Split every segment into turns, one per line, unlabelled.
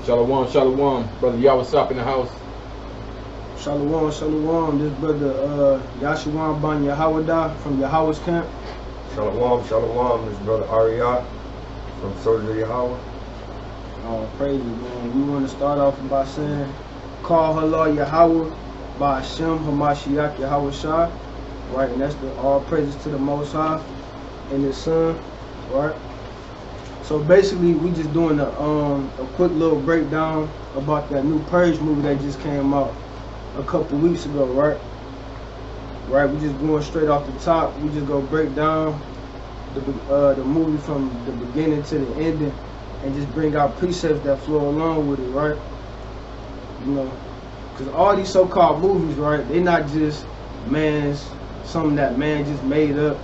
Shalom, shalom. Brother Yawasop in the house.
Shalom, shalom. This brother Yashawan Ban Yahawada from Yahweh's camp.
Shalom, shalom. This brother Ariyah from Soldier Yahweh.
Praise it, man. We want to start off by saying, call Halal Yahweh by Hashem Hamashiach Yahweh Shah. Right, and that's all praises to the Most High and His Son. Right. So basically, we just doing a quick little breakdown about that new Purge movie that just came out a couple weeks ago, right? Right, we just going straight off the top. We just go break down the movie from the beginning to the ending, and just bring out precepts that flow along with it, right? You know, because all these so-called movies, right? They're not just something that man just made up,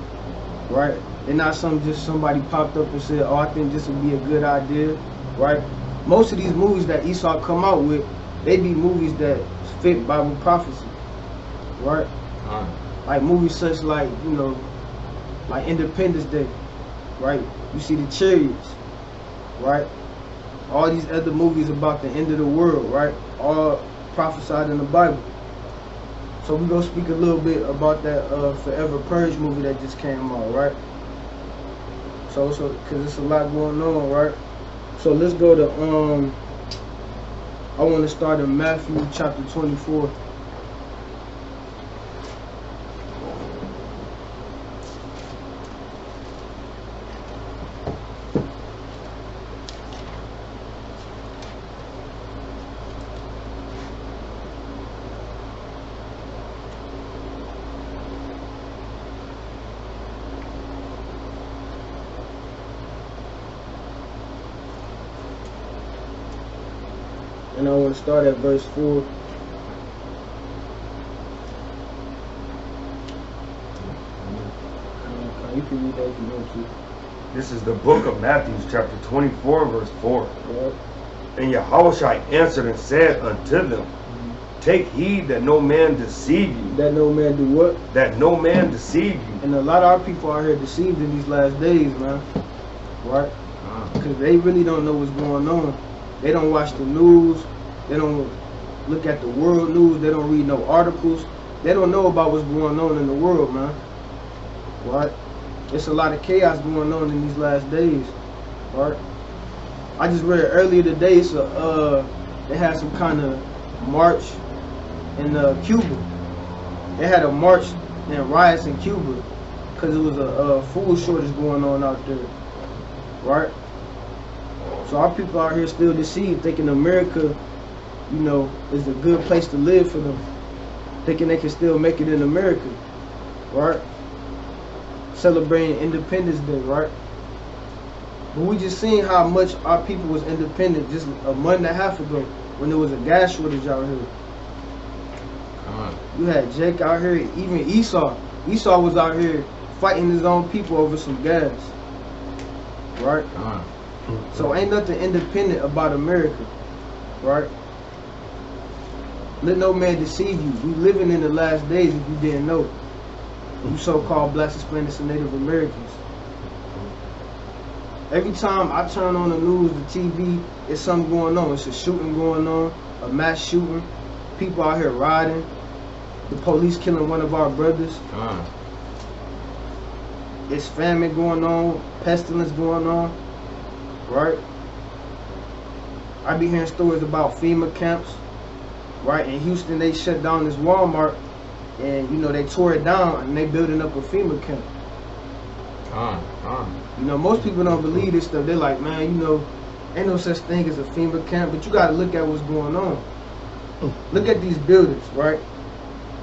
right? They're not something just somebody popped up and said, oh, I think this would be a good idea, right? Most of these movies that Esau come out with, they be movies that fit Bible prophecy, right? Like movies such like, you know, like Independence Day, right? You see the Chariots, right? All these other movies about the end of the world, right? All prophesied in the Bible. So we gonna speak a little bit about that Forever Purge movie that just came out, right? So because it's a lot going on, right? So let's go to I want to start in Matthew chapter 24. And I want to start at verse 4. You can read that if you want to.
This is the book of Matthew, chapter 24, verse 4.
Right.
And Yahushua answered and said unto them, take heed that no man deceive you.
That no man do what?
That no man deceive you.
And a lot of our people out here deceived in these last days, man. Right? Because they really don't know what's going on. They don't watch the news. They don't look at the world news. They don't read no articles. They don't know about what's going on in the world, man. Right? It's a lot of chaos going on in these last days. Right? I just read earlier today, they had some kind of march in Cuba. They had a march and riots in Cuba because it was a food shortage going on out there. Right? So our people out here still deceived, thinking America, you know, is a good place to live for them. Thinking they can still make it in America. Right? Celebrating Independence Day, right? But we just seen how much our people was independent just a month and a half ago when there was a gas shortage out here. You had Jake out here, even Esau. Esau was out here fighting his own people over some gas. Right? So ain't nothing independent about America. Right? Let no man deceive you. We living in the last days if you didn't know. You so-called blacks, Hispanics, and Native Americans. Every time I turn on the news, the TV, it's something going on. It's a shooting going on, a mass shooting, people out here riding, the police killing one of our brothers. It's famine going on, pestilence going on, right? I be hearing stories about FEMA camps, right? In Houston, they shut down this Walmart, and you know they tore it down, and they building up a FEMA camp. You know, most people don't believe this stuff. They're like, man, you know, ain't no such thing as a FEMA camp, but you got to look at what's going on. Look at these buildings, right?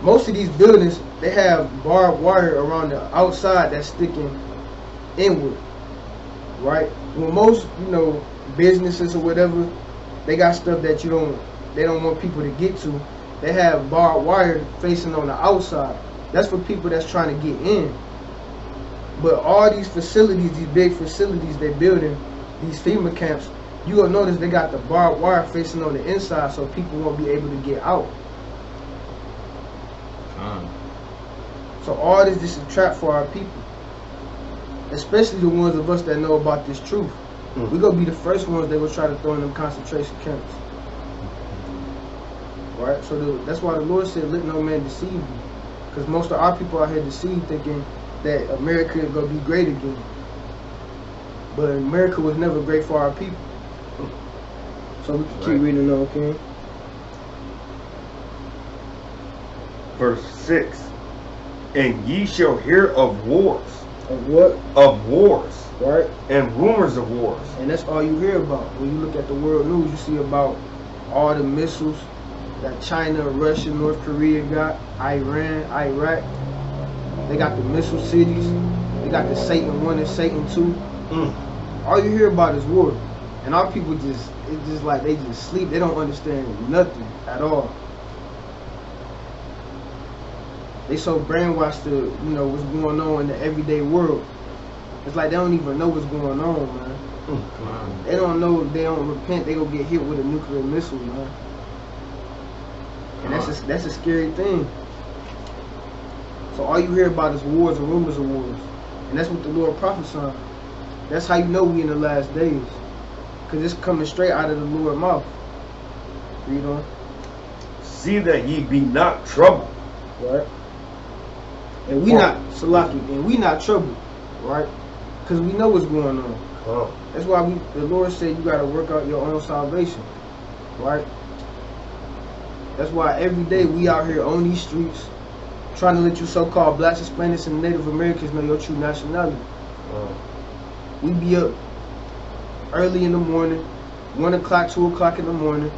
Most of these buildings, they have barbed wire around the outside that's sticking inward, right? When most, you know, businesses or whatever, they got stuff that they don't want people to get to. They have barbed wire facing on the outside. That's for people that's trying to get in. But all these facilities, these big facilities they building, these FEMA camps, you gonna notice they got the barbed wire facing on the inside so people won't be able to get out. So all this is a trap for our people, especially the ones of us that know about this truth. We gonna be the first ones they will try to throw in them concentration camps. Right? So that's why the Lord said, let no man deceive you. Because most of our people out here deceived, thinking that America is gonna be great again. But America was never great for our people. So we can keep reading on, okay?
Verse 6. And ye shall hear of wars.
Of what?
Of wars.
Right?
And rumors of wars.
And that's all you hear about. When you look at the world news, you see about all the missiles that China, Russia, North Korea got, Iran, Iraq. They got the missile cities. They got the Satan 1 and Satan 2. All you hear about is war. And our people it's just like they just sleep. They don't understand nothing at all. They so brainwashed to, what's going on in the everyday world. It's like they don't even know what's going on, man. They don't know, they don't repent, they gonna get hit with a nuclear missile, man. And that's a scary thing. So all you hear about is wars and rumors of wars. And that's what the Lord prophesied. That's how you know we in the last days. Because it's coming straight out of the Lord's mouth. Read on.
See that ye be not troubled.
Right. And we not, Salaki, and we not troubled. Right? Because we know what's going on. That's why the Lord said you got to work out your own salvation. Right? That's why every day we out here on these streets trying to let you so-called blacks, Hispanics, and Native Americans know your true nationality. We be up early in the morning, 1 o'clock, 2 o'clock in the morning,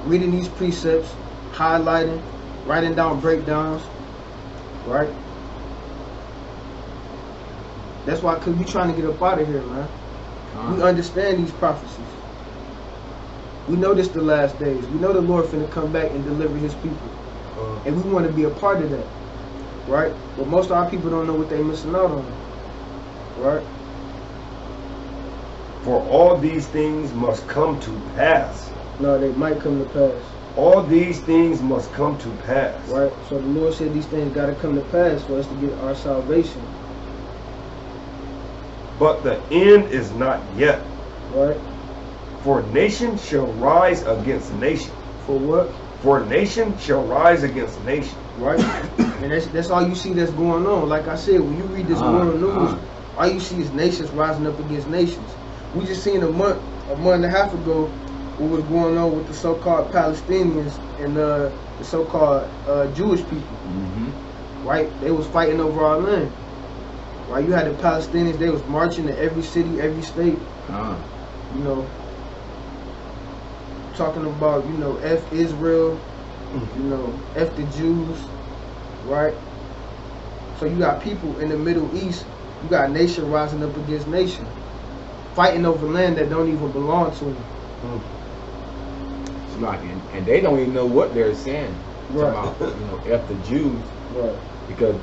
reading these precepts, highlighting, writing down breakdowns, right? That's why, because we trying to get up out of here, man. We understand these prophecies. We know this the last days. We know the Lord finna come back and deliver his people. And we want to be a part of that, right? But most of our people don't know what they're missing out on, right?
For all these things must come to pass.
No, they might come to pass.
All these things must come to pass.
Right? So the Lord said these things got to come to pass for us to get our salvation.
But the end is not yet.
Right?
For nation shall rise against nation.
For what?
For nation shall rise against nation.
Right? And that's all you see that's going on. Like I said, when you read this world news, all you see is nations rising up against nations. We just seen a month and a half ago what was going on with the so-called Palestinians and the so-called Jewish people. Right? They was fighting over our land. Right? You had the Palestinians, they was marching to every city, every state. Talking about, F Israel, F the Jews, right? So you got people in the Middle East, you got nation rising up against nation, fighting over land that don't even belong to them.
And they don't even know what they're saying.
Right.
About, F the Jews.
Right.
Because,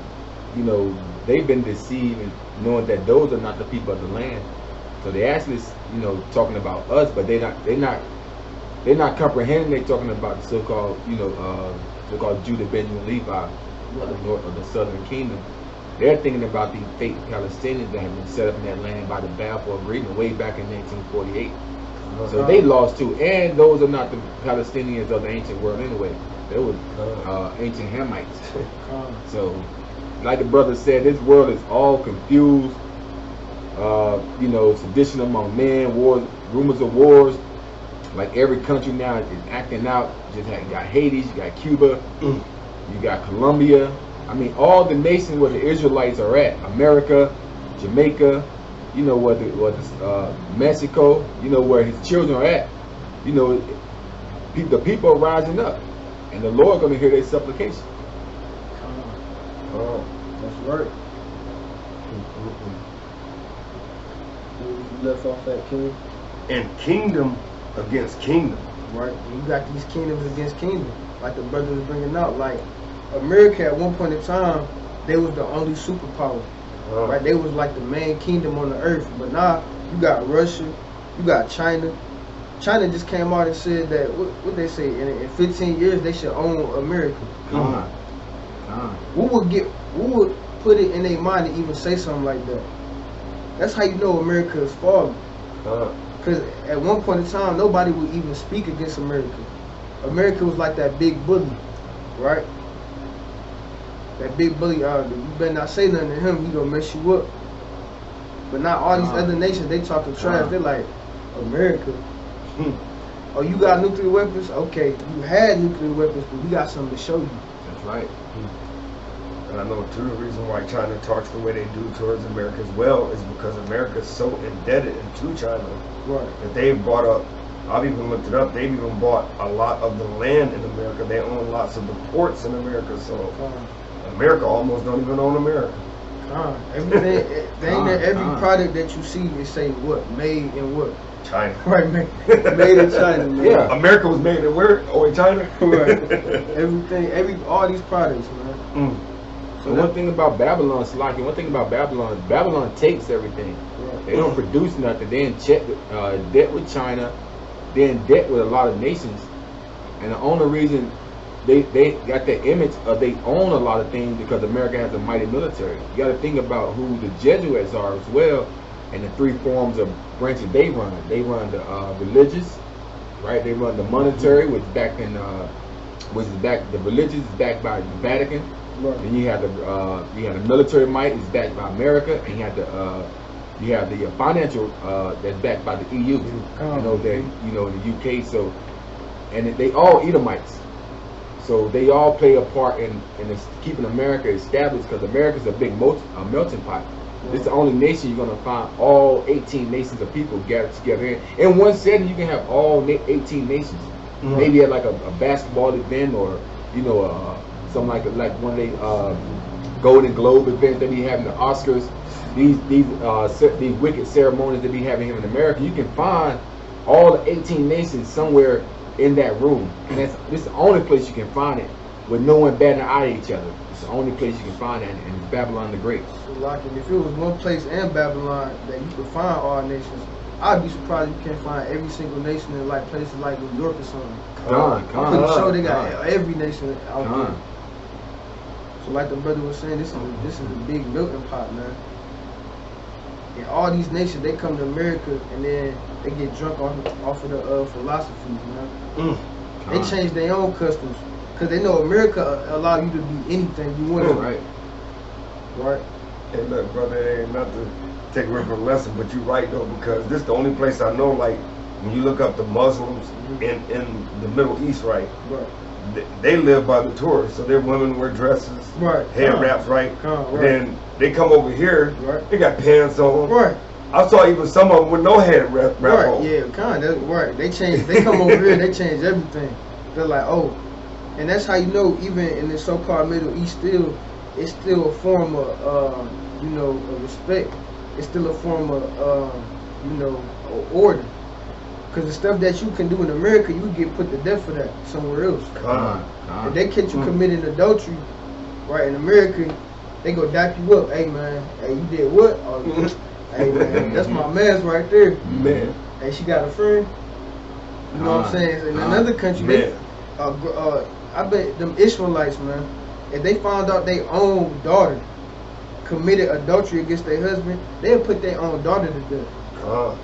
they've been deceived in knowing that those are not the people of the land. So they actually, talking about us, but they're not comprehending. They're talking about the so-called, so-called Judah, Benjamin, Levi of the north of the southern kingdom. They're thinking about the fake Palestinians that have been set up in that land by the Balfour Agreement way back in 1948. So they lost too. And those are not the Palestinians of the ancient world anyway. They were ancient Hamites. So, like the brother said, this world is all confused. Sedition among men, wars, rumors of wars. Like every country now is acting out. You got Haiti, you got Cuba, you got Colombia. I mean, all the nations where the Israelites are at, America, Jamaica, Mexico, where his children are at. The people are rising up, and the Lord going to hear their supplication.
That's right. You left off that, King.
And kingdom against kingdom.
Right. You got these kingdoms against kingdom, like the brother was bringing out. Like America at one point in time, they was the only superpower. Right? They was like the main kingdom on the earth. But now you got Russia, you got China. China just came out and said that what they say in 15 years they should own America. Who would put it in their mind to even say something like that? That's how you know America is falling. Because at one point in time, nobody would even speak against America. America was like that big bully, right? That big bully, you better not say nothing to him, he gonna mess you up. But now all these other nations, they talking trash. They're like, America, oh, you got nuclear weapons? Okay, you had nuclear weapons, but we got something to show you.
That's right.
And I know too, the reason why China talks the way they do towards America as well is because America is so indebted to China that they've bought up. I've even looked it up. They've even bought a lot of the land in America. They own lots of the ports in America. So America almost don't even own America.
Everything, every product that you see, they say what made in what.
China.
Right, made in China, man.
Yeah. America was made in where? Oh, in China?
Right. Everything, all these products, man.
So one thing about Babylon, Slaki, one thing about Babylon, Babylon takes everything. Right. They don't produce nothing. They in debt with China. They're in debt with a lot of nations. And the only reason they got that image of they own a lot of things because America has a mighty military. You got to think about who the Jesuits are as well, and the three forms of branches they run. They run the religious, right? They run the monetary, which the religious is backed by the Vatican. Right. Then you have the military might is backed by America, and you have the financial that's backed by the EU. In the UK. So, and they all Edomites. So they all play a part in keeping America established because America's a big melting pot. Right. It's the only nation you're going to find all 18 nations of people gathered together in one setting. You can have all 18 nations. Mm-hmm. Maybe at like a basketball event or something like one of the Golden Globe events they be having, the Oscars. These wicked ceremonies they be having here in America. You can find all the 18 nations somewhere in that room, and this is the only place you can find it with no one batting an eye at each other. It's the only place you can find it, and it's Babylon the Great.
So, like, if it was one place in Babylon that you could find all nations, I'd be surprised you can't find every single nation in like places like New York or something. I'm pretty sure they got every nation out there. So, like the brother was saying, this is a big melting pot, man. And all these nations, they come to America and then they get drunk off of the philosophies, man. They change their own customs because they know America allow you to be anything you want to. Right.
Hey, look, brother, it ain't not to take away from the lesson, but you're right though, because this is the only place I know. Like when you look up the Muslims in the Middle East, right? They live by the Torah, so their women wear dresses, head wraps, right? Then they come over here, they got pants on. Right. I saw even some of them with no head wrap on.
Yeah, right. They change. They come over here, they change everything. They're like, oh, and that's how you know. Even in the so-called Middle East, it's still a form of, of respect. It's still a form of, order. Because the stuff that you can do in America, you get put to death for that somewhere else. If they catch you committing adultery, right, in America, they go dap you up. Hey, man, hey, you did what? Oh, hey, man, that's my man's right there. Man. Hey, she got a friend. You know what I'm saying? In another country, I bet them Israelites, man, if they found out their own daughter committed adultery against their husband, they'll put their own daughter to death.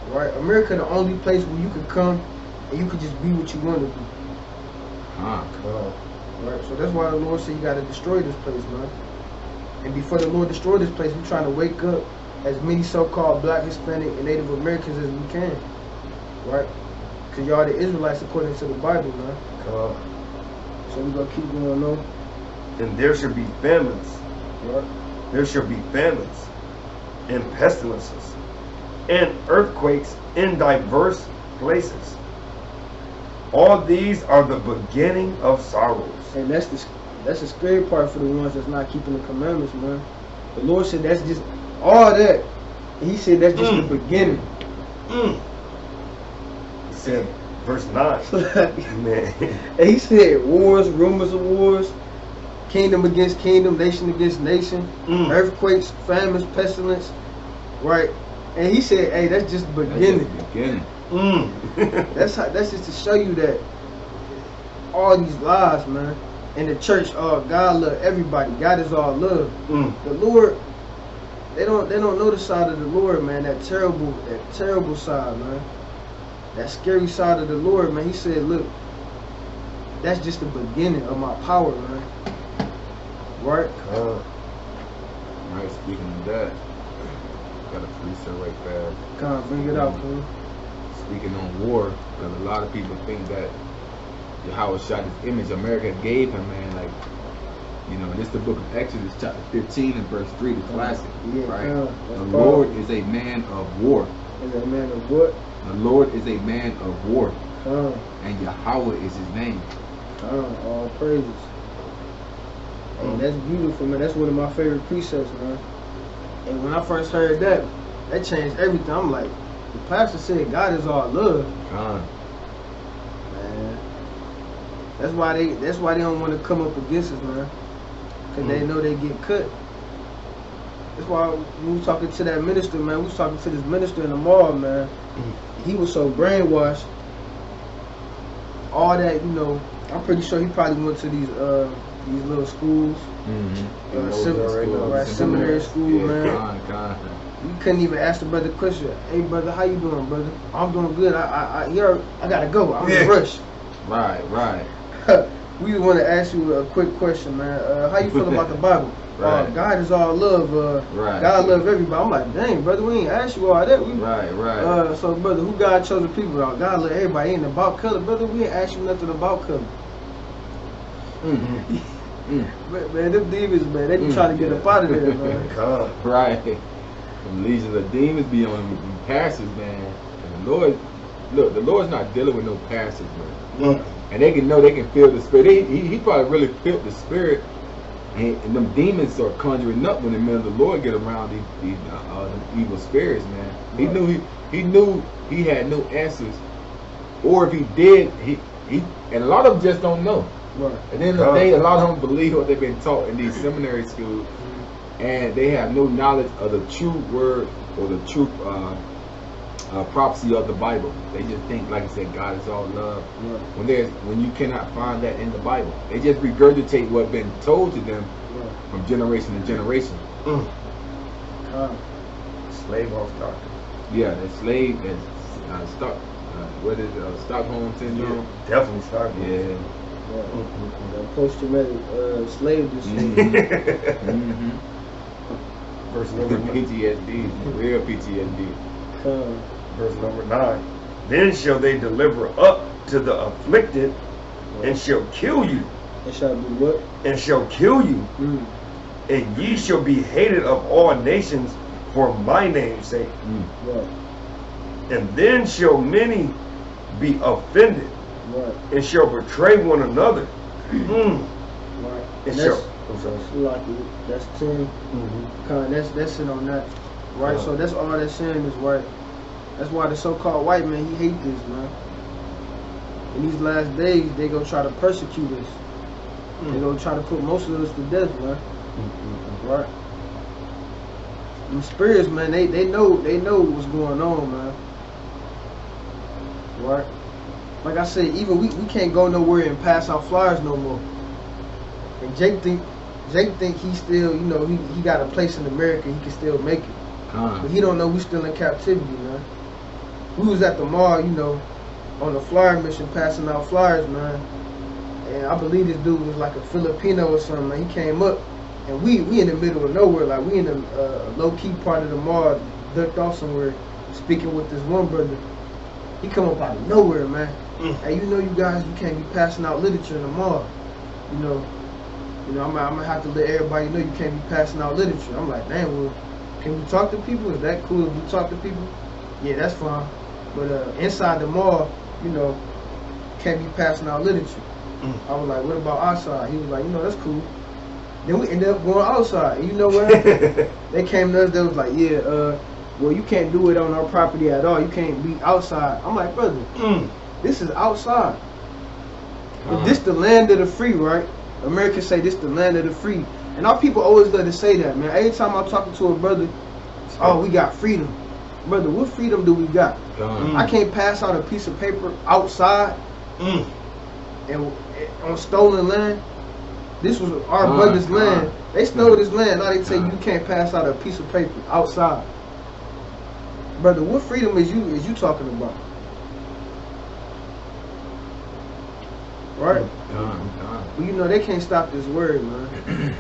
Right? America the only place where you could come and you could just be what you want to be. Right? So that's why the Lord said you got to destroy this place, man. And before the Lord destroy this place, we're trying to wake up as many so-called Black, Hispanic, and Native Americans as we can. Right? Because y'all the Israelites according to the Bible, man. So we're going to keep going on.
And there should be famines.
Right?
There should be famines and pestilences and earthquakes in diverse places. All these are the beginning of sorrows.
And that's the scary part for the ones that's not keeping the commandments, man. The Lord said that's just all that. He said that's just the beginning.
He said, verse 9. Man.
And he said wars, rumors of wars, kingdom against kingdom, nation against nation, earthquakes, famines, pestilence, right? And he said, hey, that's just the beginning. That's just to show you that all these lies, man. In the church, God love everybody. God is all love. The Lord, they don't know the side of the Lord, man. That terrible side, man. That scary side of the Lord, man. He said, look, that's just the beginning of my power, man. Right?
Right, speaking of that, got a precept right there.
Kind of bring it out, man.
Speaking on war, because a lot of people think that Yahweh shot his image America gave him, man. Like, you know, this is the book of Exodus, chapter 15 and verse 3, the classic.
Yeah,
right? The Lord is a man of war.
Is a man of what?
The Lord is a man of war.
And
Yahweh is his name.
All praises. And that's beautiful, man. That's one of my favorite precepts, man. And when I first heard that, that changed everything. I'm like, the pastor said God is all love. Man. That's why they don't want to come up against us, man. Cause they know they get cut. That's why we was talking to that minister, man. We was talking to this minister in the mall, man. He was so brainwashed. All that, you know, I'm pretty sure he probably went to these little schools, seminary school, man. You couldn't even ask the brother a question. Hey, brother, how you doing, brother? I'm doing good. I gotta go. I'm in a rush.
Right.
We want to ask you a quick question, man. How you feel about the Bible?
Right.
God is all love. God love everybody. I'm like, dang, brother, we ain't asked you all that.
Right.
So, brother, who God chose the people? God love everybody. Ain't about color, brother. We ain't asked you nothing about color. Man, them demons, man, they be trying to get up out of there, man.
Right. Them legions of demons be on them pastors, man. And the Lord, look, the Lord's not dealing with no pastors, man. And they can feel the spirit. He probably really felt the spirit. And them demons are conjuring up when the men of the Lord get around these evil spirits, man. He knew he had no answers, or if he did, he and a lot of them just don't know.
Right.
At the end of the day, a lot of them believe what they've been taught in these seminary schools, and they have no knowledge of the true word or the true prophecy of the Bible. They just think, like I said, God is all love. Right. When you cannot find that in the Bible, they just regurgitate what's been told to them from generation to generation.
Slave off doctrine.
Yeah, that slave that's Stockholm syndrome.
Yeah, definitely Stockholm.
Yeah.
Post-traumatic slave disorder.
Verse number
PTSD, real PTSD.
Verse number 9. Then shall they deliver up to the afflicted, and shall kill you.
And shall be what?
And shall kill you. And ye shall be hated of all nations for my name's sake.
Right.
And then shall many be offended.
Right.
And shall betray one another.
Right.
And
that's 10. That's it on that. Right. So that's all that's saying is right. That's why the so-called white man, he hate this, man. In these last days, they gonna try to persecute us. They gonna try to put most of us to death, man. Right. Them spirits, man, they know what's going on, man. Right. Like I said, even we can't go nowhere and pass out flyers no more. And Jake think he still, you know, he got a place in America, he can still make it. But he don't know we still in captivity, man. We was at the mall, you know, on a flyer mission, passing out flyers, man. And I believe this dude was like a Filipino or something, man. He came up, and we in the middle of nowhere, like we in the low-key part of the mall, ducked off somewhere, speaking with this one brother. He come up out of nowhere, man. Hey, you know, you guys, you can't be passing out literature in the mall. You know, I'm gonna have to let everybody know you can't be passing out literature. I'm like, damn, well, can we talk to people? Is that cool if we talk to people? Yeah, that's fine. But inside the mall, you know, can't be passing out literature. I was like, what about outside? He was like, you know, that's cool. Then we ended up going outside. You know what happened? They came to us, they was like, yeah, well, you can't do it on our property at all. You can't be outside. I'm like, brother, this is outside. If this the land of the free, right? Americans say this the land of the free. And our people always love to say that, man. Every time I'm talking to a brother, oh, we got freedom. Brother, what freedom do we got? I can't pass out a piece of paper outside and on stolen land. This was our brother's land. They stole this land. Now they say you can't pass out a piece of paper outside. Brother, what freedom is you talking about? Right? Well, you know they can't stop this word, man.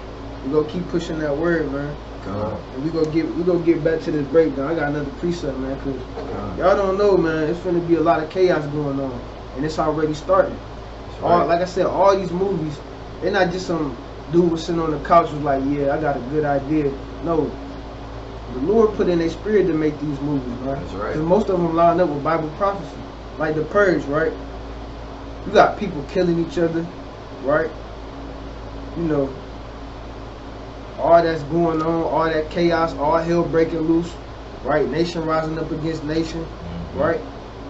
We gonna keep pushing that word, man. And we gonna get back to this breakdown. I got another precept, man, cause y'all don't know, man. It's finna be a lot of chaos going on, and it's already starting. Right. Like I said, all these movies, they're not just some dude was sitting on the couch was like, yeah, I got a good idea. No, the Lord put in their spirit to make these movies, man. That's right. Cause most of them line up with Bible prophecy, like The Purge, right? You got people killing each other, right? You know, all that's going on, all that chaos, all hell breaking loose, right? Nation rising up against nation, right?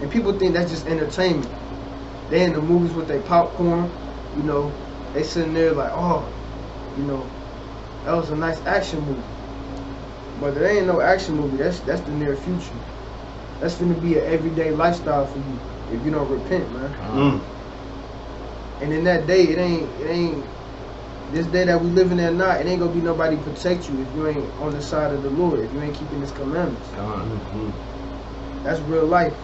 And people think that's just entertainment. They in the movies with their popcorn, you know, they sitting there like, oh, you know, that was a nice action movie. But there ain't no action movie. That's the near future. That's gonna be an everyday lifestyle for you if you don't repent, man. And in that day, it ain't this day that we living in now, it ain't gonna be nobody protect you if you ain't on the side of the Lord, if you ain't keeping His commandments. That's real life.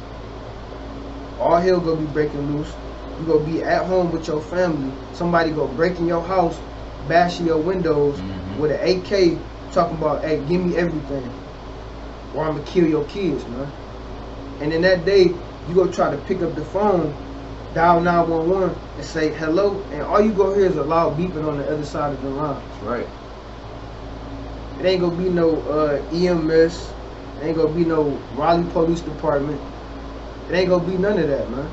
All hell gonna be breaking loose. You gonna be at home with your family. Somebody go break in your house, bash your windows with an AK, talking about, hey, give me everything, or I'm gonna kill your kids, man. And in that day, you go try to pick up the phone, dial 911 and say hello, and all you go hear is a loud beeping on the other side of the line.
That's right.
It ain't gonna be no EMS. It ain't gonna be no Raleigh Police Department. It ain't gonna be none of that, man.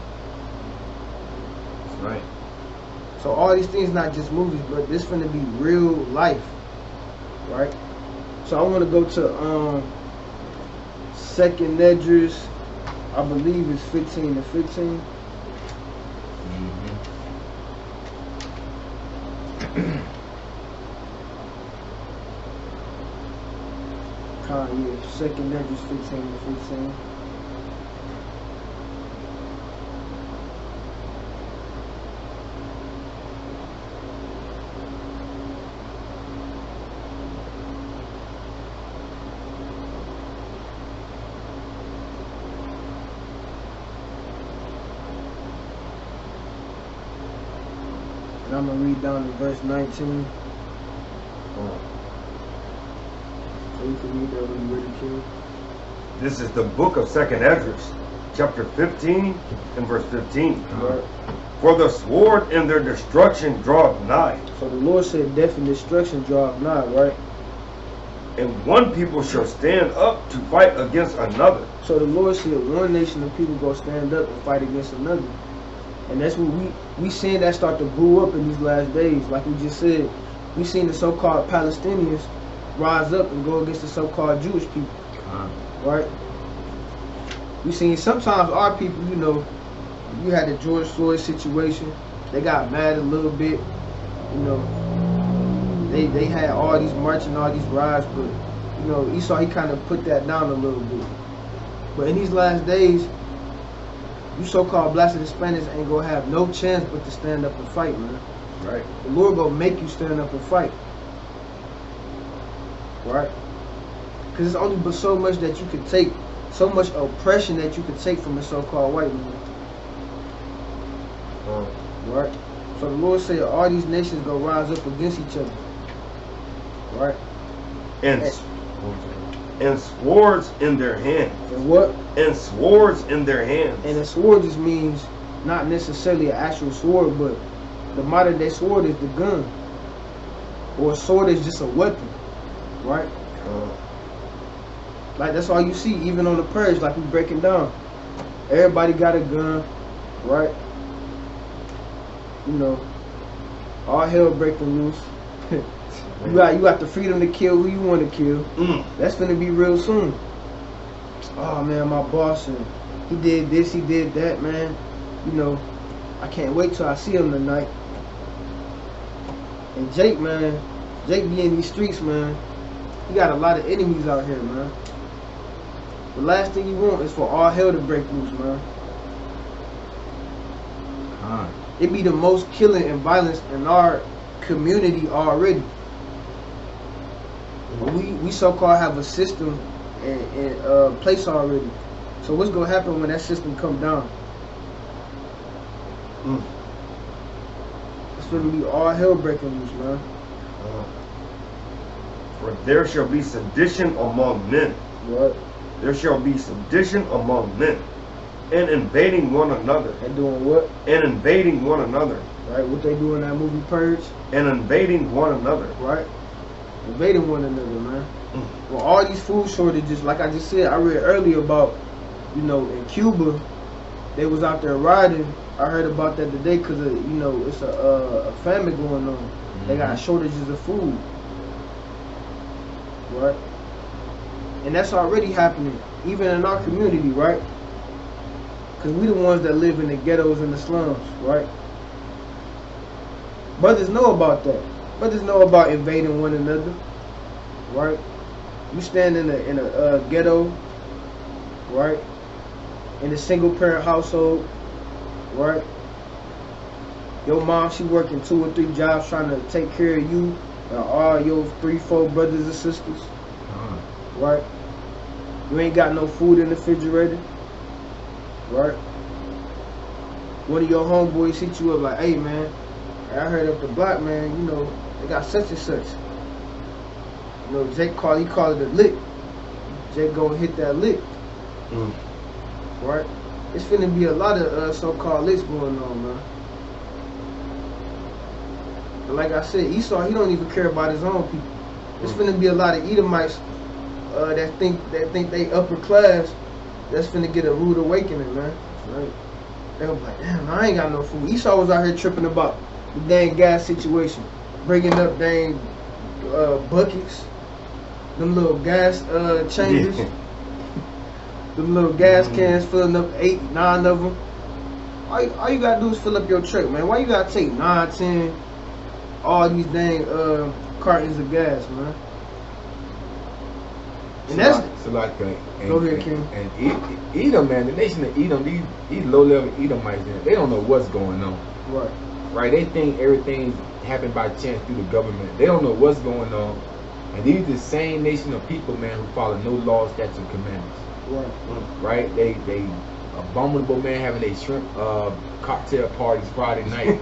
That's right.
So all these things not just movies, but this finna be real life, right? So I want to go to 2nd Esdras, I believe it's 15 to 15. Yeah, 2nd Esdras 15 to 15. And I'm going to read down to verse 19. So you can read that when you're ready, King.
This is the book of 2nd Esdras, chapter 15 and verse 15.
Right.
For the sword and their destruction draweth nigh.
So the Lord said death and destruction draweth nigh, right?
And one people shall stand up to fight against another.
So the Lord said one nation of people gonna stand up and fight against another. And that's what we seen that start to brew up in these last days. Like we just said, we seen the so-called Palestinians rise up and go against the so-called Jewish people. Right? We seen sometimes our people, you know, you had the George Floyd situation. They got mad a little bit, you know. They had all these marching, all these riots, but you know, Esau, he kind of put that down a little bit. But in these last days, you so-called blacks and Hispanics ain't gonna have no chance but to stand up and fight, man.
Right.
The Lord gonna make you stand up and fight. Right? Because it's only but so much that you can take, so much oppression that you can take from the so-called white man. Right? So the Lord said all these nations gonna rise up against each other. Right?
And swords in their hands.
And what?
And swords in their hands.
And a sword just means not necessarily an actual sword, but the modern day sword is the gun. Or a sword is just a weapon. Right? Like that's all you see, even on the Purge, like we breaking down. Everybody got a gun, right? You know, all hell breaking loose. You got the freedom to kill who you want to kill. That's gonna be real soon. Oh man, my boss, and he did this, he did that, man. You know, I can't wait till I see him tonight. And Jake, man, Jake be in these streets, man. He got a lot of enemies out here, man. The last thing you want is for all hell to break loose, man. It be the most killing and violence in our community already. We so-called have a system and place already. So what's gonna happen when that system come down? It's gonna be all hell breaking loose, man.
For there shall be sedition among men.
What?
There shall be sedition among men, and invading one another.
They doing what?
And invading one another.
Right? What they do in that movie Purge?
And invading one another.
Right? Invading one another, man. Well, all these food shortages, like I just said, I read earlier about, you know, in Cuba, they was out there riding. I heard about that today because, you know, it's a famine going on. They got shortages of food. Right? And that's already happening, even in our community, right? Because we the ones that live in the ghettos and the slums, right? Brothers know about that. Brothers know about invading one another, right? You stand in a ghetto, right? In a single parent household, right? Your mom, she working 2 or 3 jobs trying to take care of you and all your 3, 4 brothers and sisters, right? You ain't got no food in the refrigerator, right? One of your homeboys hit you up like, hey man, I heard up the block, man, you know, they got such and such. You know, Jake he called it a lick. Jake gonna hit that lick. Right? It's finna be a lot of so-called licks going on, man. But like I said, Esau, he don't even care about his own people. It's finna be a lot of Edomites that think they upper class that's finna get a rude awakening, man. Right? They gonna be like, damn, I ain't got no food. Esau was out here tripping about the dang gas situation, bringing up dang buckets, them little gas chambers, them little gas cans, filling up 8, 9 of them. All you gotta do is fill up your truck, man. Why you gotta take 9, 10, all these dang cartons of gas, man? And that's
go ahead, King. And Edom, man, the nation of Edom, these low-level Edomites, man, they don't know what's going on.
Right.
Right? They think everything happened by chance through the government. They don't know what's going on. And these are the same nation of people, man, who follow no laws, statutes, and commandments.
Right.
Right? They abominable, man, having their shrimp cocktail parties Friday night.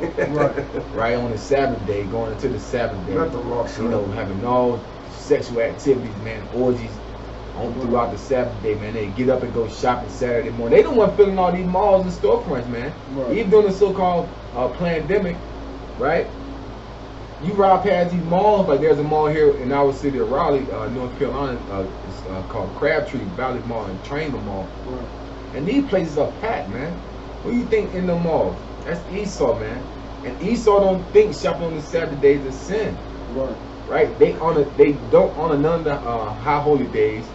Right? On the Sabbath day, going into the Sabbath day. You know, having all sexual activities, man, orgies throughout the Sabbath day, man. They get up and go shopping Saturday morning. They don't want filling all these malls and storefronts, man.
Right.
Even during the so-called pandemic, right? You ride past these malls, like there's a mall here in our city of Raleigh, North Carolina, it's called Crabtree Valley Mall and Trainer Mall.
Right.
And these places are packed, man. What do you think in the malls? That's Esau, man. And Esau don't think shopping on the Sabbath days is sin.
Right.
Right? They don't honor none of the high holy days.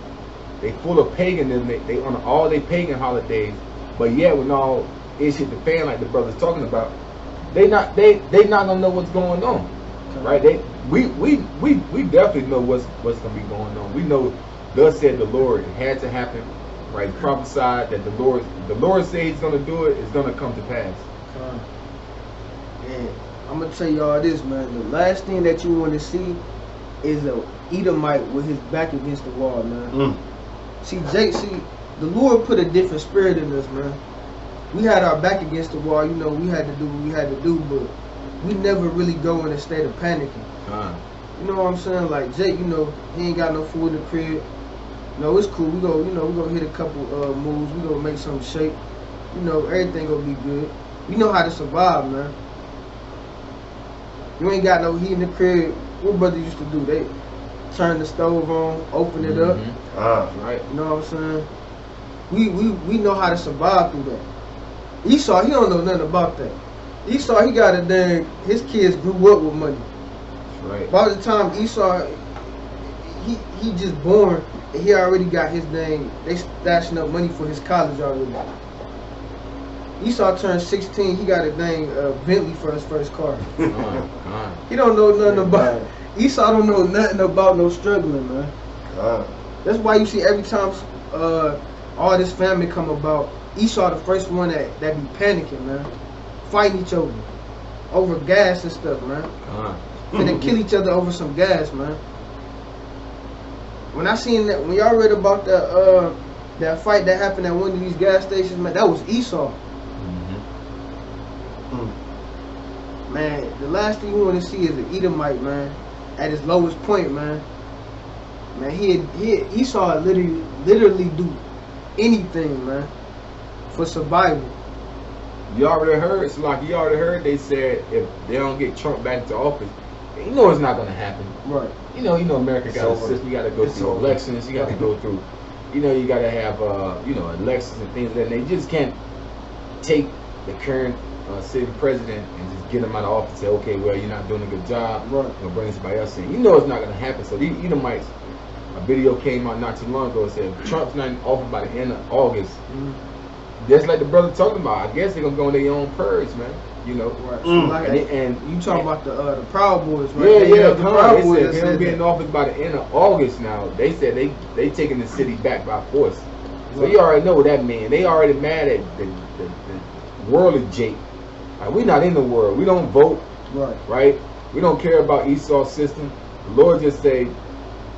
They full of paganism. They honor all their pagan holidays. But yet when all ish hit the fan, like the brother's talking about, they not gonna know what's going on. Right? We definitely know what's gonna be going on. We know, thus said the Lord, it had to happen. Right? Prophesied that the Lord said He's gonna do it. It's gonna come to pass.
And I'm gonna tell y'all this, man. The last thing that you want to see is a Edomite with his back against the wall, man. See, Jake, the Lord put a different spirit in us, man. We had our back against the wall, you know, we had to do what we had to do, but we never really go in a state of panicking. You know what I'm saying? Like Jake, you know, he ain't got no food in the crib. No, it's cool. We go hit a couple moves. We gonna make something shake. You know, everything gonna be good. We know how to survive, man. You ain't got no heat in the crib. What brothers used to do? They turn the stove on, open it up.
Right.
You know what I'm saying? We know how to survive through that. Esau, he don't know nothing about that. Esau, he got his kids grew up with money.
That's right.
By the time Esau, he just born, and he already got his they stashing up money for his college already. Esau turned 16, he got a Bentley for his first car. He don't know nothing about Esau don't know nothing about no struggling, man. That's why you see every time all this famine come about, Esau the first one that be panicking, man. Fighting each other over gas and stuff, man. finna kill each other over some gas, man. When I seen that, when y'all read about that fight that happened at one of these gas stations, man, that was Esau. Man, the last thing you want to see is an Edomite, man, at his lowest point, man. Man, Esau literally do anything, man, for survival.
You already heard, so like you already heard, they said if they don't get Trump back into office, you know it's not gonna happen.
Right.
You know America got a system. You got to go through elections. You got to go through, you got to have, elections and things like that. They just can't take the current sitting president and just get him out of office and say, okay, well, you're not doing a good job.
Right.
Bring somebody else in. You know it's not going to happen. So these Edomites, a video came out not too long ago and said, if Trump's not in office by the end of August, just like the brother talking about, I guess they're going to go on their own purge, man.
Right. So like, and you talking about the Proud Boys, right?
Yeah,
the Proud Boys.
They said they'll be in office by the end of August now. They said they taking the city back by force. So you already know what that means. They already mad at the worldly Jake. Like, we're not in the world. We don't vote. Right? We don't care about Esau's system. The Lord just say,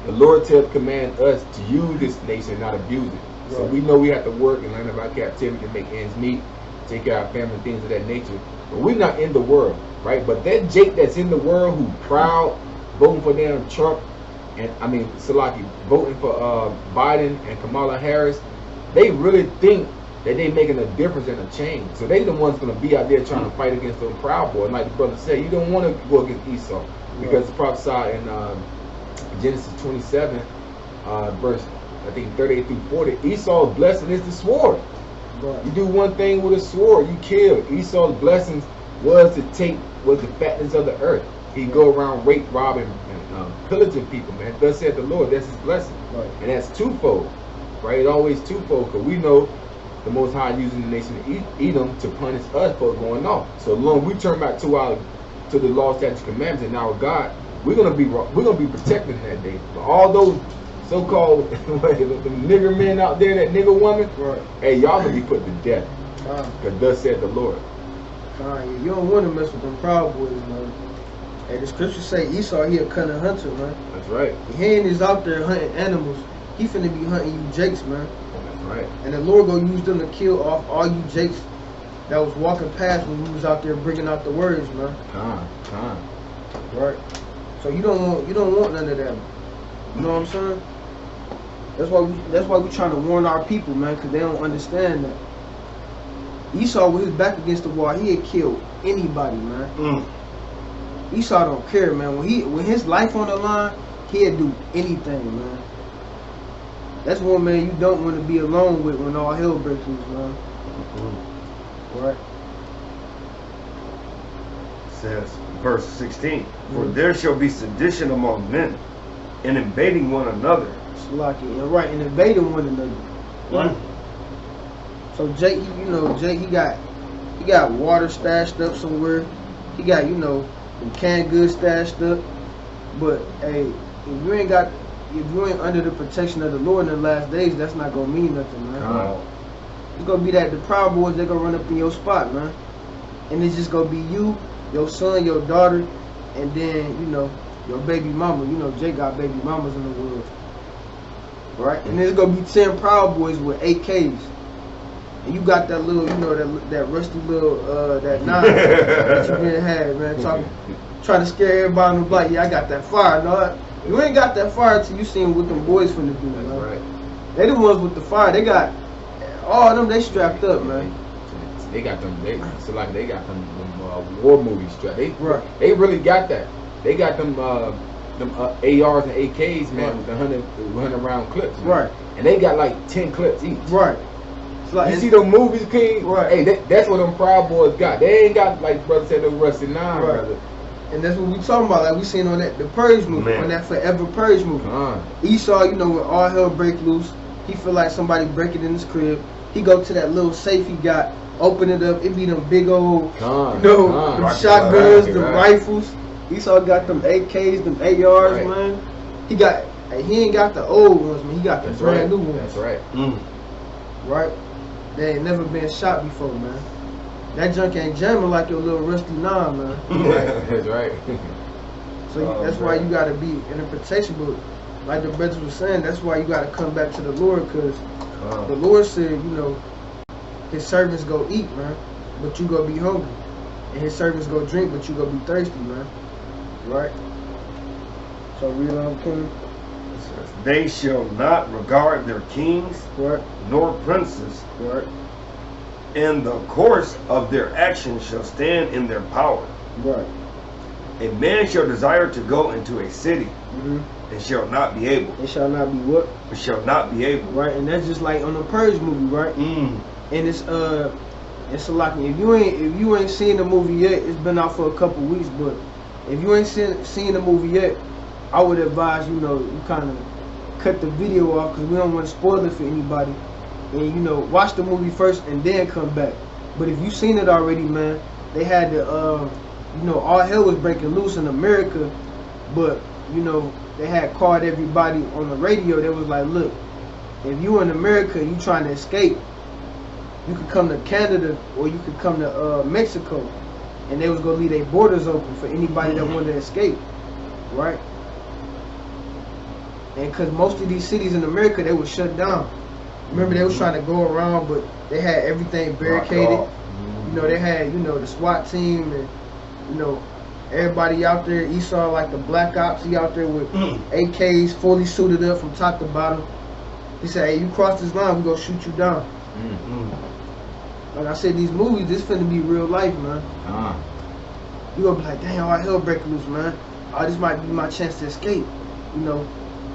the Lord command us to use this nation, not abuse it. Right. So we know we have to work and learn about captivity to make ends meet, take care of our family, things of that nature. But we're not in the world, right? But that Jake that's in the world who proud, voting for damn Trump, and Salaki, voting for Biden and Kamala Harris, they really think that they making a difference and a change. So they the ones gonna be out there trying to fight against those Proud Boys. Like the brother said, you don't want to go against Esau because it's prophesied in Genesis 27, verse I think 38 through 40. Esau's blessing is the sword. You do one thing with a sword, you kill. Esau's blessings was the fatness of the earth. He'd go around rape, robbing, and pillaging people, man. Thus said the Lord, that's his blessing. And that's twofold, right? It's always twofold, because we know the Most High using the nation of Edom to punish us for going off. So long we turn back to the law, statutes, commandments, and our God, we're gonna be protected in that day. But all those so-called the nigger men out there, that nigger woman, hey, y'all gonna be put to death. Because thus said the Lord.
You don't want to mess with them Proud Boys, man. Hey, the scriptures say Esau, he a cunning hunter, man.
That's right.
He ain't is out there hunting animals. He finna be hunting you jakes, man.
That's right.
And the Lord gonna use them to kill off all you jakes that was walking past when we was out there bringing out the words, man. Right. So you don't want none of that. You know what I'm saying? That's why we trying to warn our people, man, because they don't understand that. Esau, with his back against the wall, he'd kill anybody, man. Esau don't care, man. When his life on the line, he'd do anything, man. That's one man you don't want to be alone with when all hell breaks loose, man. Right.
Says verse 16, for there shall be sedition among men, and invading one another.
Right, and invading one another. Right. So Jake, he got water stashed up somewhere. He got, canned goods stashed up. But hey, if you ain't under the protection of the Lord in the last days, that's not gonna mean nothing, man. It's gonna be that the Proud Boys, they're gonna run up in your spot, man. And it's just gonna be you, your son, your daughter, and then, your baby mama. Jake got baby mamas in the world. Right? And there's gonna be 10 Proud Boys with AKs. And you got that little, that rusty little, that knife that you been had, man. Trying to scare everybody on the block. Yeah, I got that fire, no. You ain't got that fire till you seen what them boys finna do, man.
That's right.
They the ones with the fire. They got all of them. They strapped up, man.
They got them. They got them war movies strapped. They really got that. They got them ARs and AKs, man, with the 100 round clips. Man.
Right.
And they got like 10 clips each.
Right.
You see them movies, King?
Right.
Hey, that's what them Proud Boys got. They ain't got, like brother said, the Rusty 9, brother.
And that's what we talking about. Like we seen on the Purge movie, on that Forever Purge movie. Esau, when all hell break loose, he feel like somebody breaking in his crib. He go to that little safe he got, open it up. It be them big old, them shotguns, them rifles. Esau got them AKs, them ARs, man. He ain't got the old ones, man. He got the brand new ones.
That's right.
Right? They ain't never been shot before, man. That junk ain't jamming like your little Rusty 9, man.
That's right.
So that's why you gotta be in a protection. But like the brothers was saying, that's why you gotta come back to the Lord, because the Lord said, you know, His servants go eat, man, but you go be hungry, and His servants go drink, but you go be thirsty, man. Right? So read on, King.
It says, they shall not regard their kings,
Right.
nor princes,
Right.
and the course of their actions shall stand in their power.
Right.
A man shall desire to go into a city, and shall not be able.
It shall not be what?
It shall not be able.
Right, and that's just like on the Purge movie, right? And it's a lot. If you ain't seen the movie yet, it's been out for a couple weeks. But if you ain't seen the movie yet, I would advise you kind of cut the video off, because we don't want to spoil it for anybody. And watch the movie first and then come back. But if you seen it already, man, they had the all hell was breaking loose in America, but they had called everybody on the radio. They was like, look, if you in America, you trying to escape, you could come to Canada or you could come to Mexico, and they was gonna leave their borders open for anybody that wanted to escape, right? And because most of these cities in America, they were shut down. Remember, they was trying to go around, but they had everything barricaded. They had the SWAT team, and everybody out there. Esau, like the Black Ops, he out there with AKs, fully suited up from top to bottom. He said, hey, you cross this line, we gonna shoot you down. Like I said, these movies, this finna be real life, man. You gonna be like, dang, all hell break loose, man. Oh, this might be my chance to escape.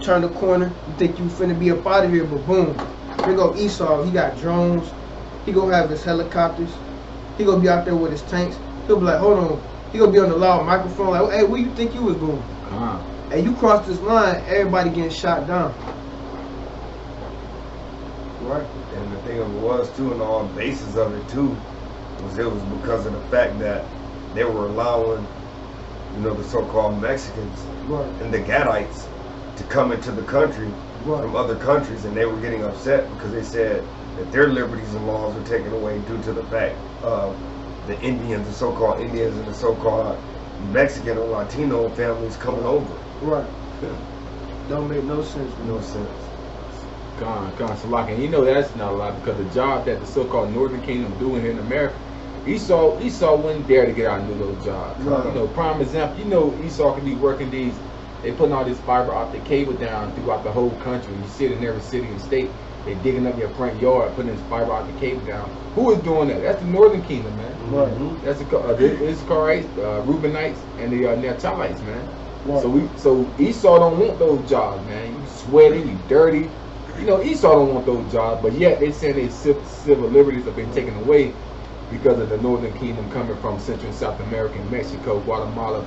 Turn the corner, you think you finna be up out of here, but boom. Here go Esau, he got drones, he gonna have his helicopters, he gonna be out there with his tanks. He'll be like, hold on, he gonna be on the loud microphone like, hey, where you think you was going? And you cross this line, everybody getting shot down. Right.
And the thing of it was too, and all basis of it too, was because of the fact that they were allowing, the so-called Mexicans and the Gadites to come into the country from other countries, and they were getting upset because they said that their liberties and laws were taken away due to the fact of the Indians, the so-called Indians, and the so-called Mexican or Latino families coming over.
Right. Don't make no sense.
No sense.
Salak, and that's not a lot, because the job that the so-called Northern Kingdom doing here in America, Esau wouldn't dare to get out and do those jobs.
Right.
Prime example, Esau could be working they putting all this fiber optic cable down throughout the whole country. You see it in every city and state. They digging up your front yard, putting this fiber optic cable down. Who is doing that? That's the Northern Kingdom, man.
Right.
That's the Issacharites, Reubenites, and the Naphtalites, man.
Right.
So Esau don't want those jobs, man. You sweaty, you dirty. Esau don't want those jobs, but yet they say their civil liberties have been taken away because of the Northern Kingdom coming from Central and South America, Mexico, Guatemala,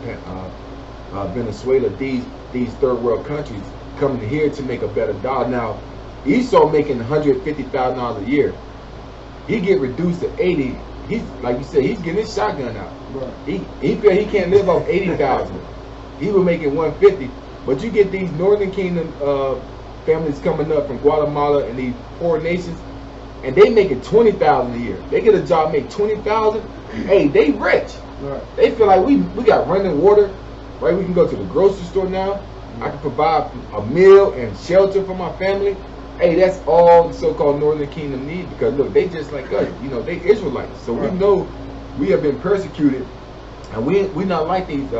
Venezuela, these third world countries coming here to make a better dollar. Now, Esau making $150,000 a year. He get reduced to 80. He's like you said, he's getting his shotgun out.
Right.
He feel he can't live off 80,000. He was making 150. But you get these Northern Kingdom families coming up from Guatemala and these poor nations, and they making 20,000 a year. They get a job, make 20,000. Hey, they rich.
Right.
They feel like we got running water. Right, we can go to the grocery store now. I can provide a meal and shelter for my family. Hey, that's all the so-called Northern Kingdom need, because look, they just like us. They Israelites. So we know we have been persecuted, and we not like these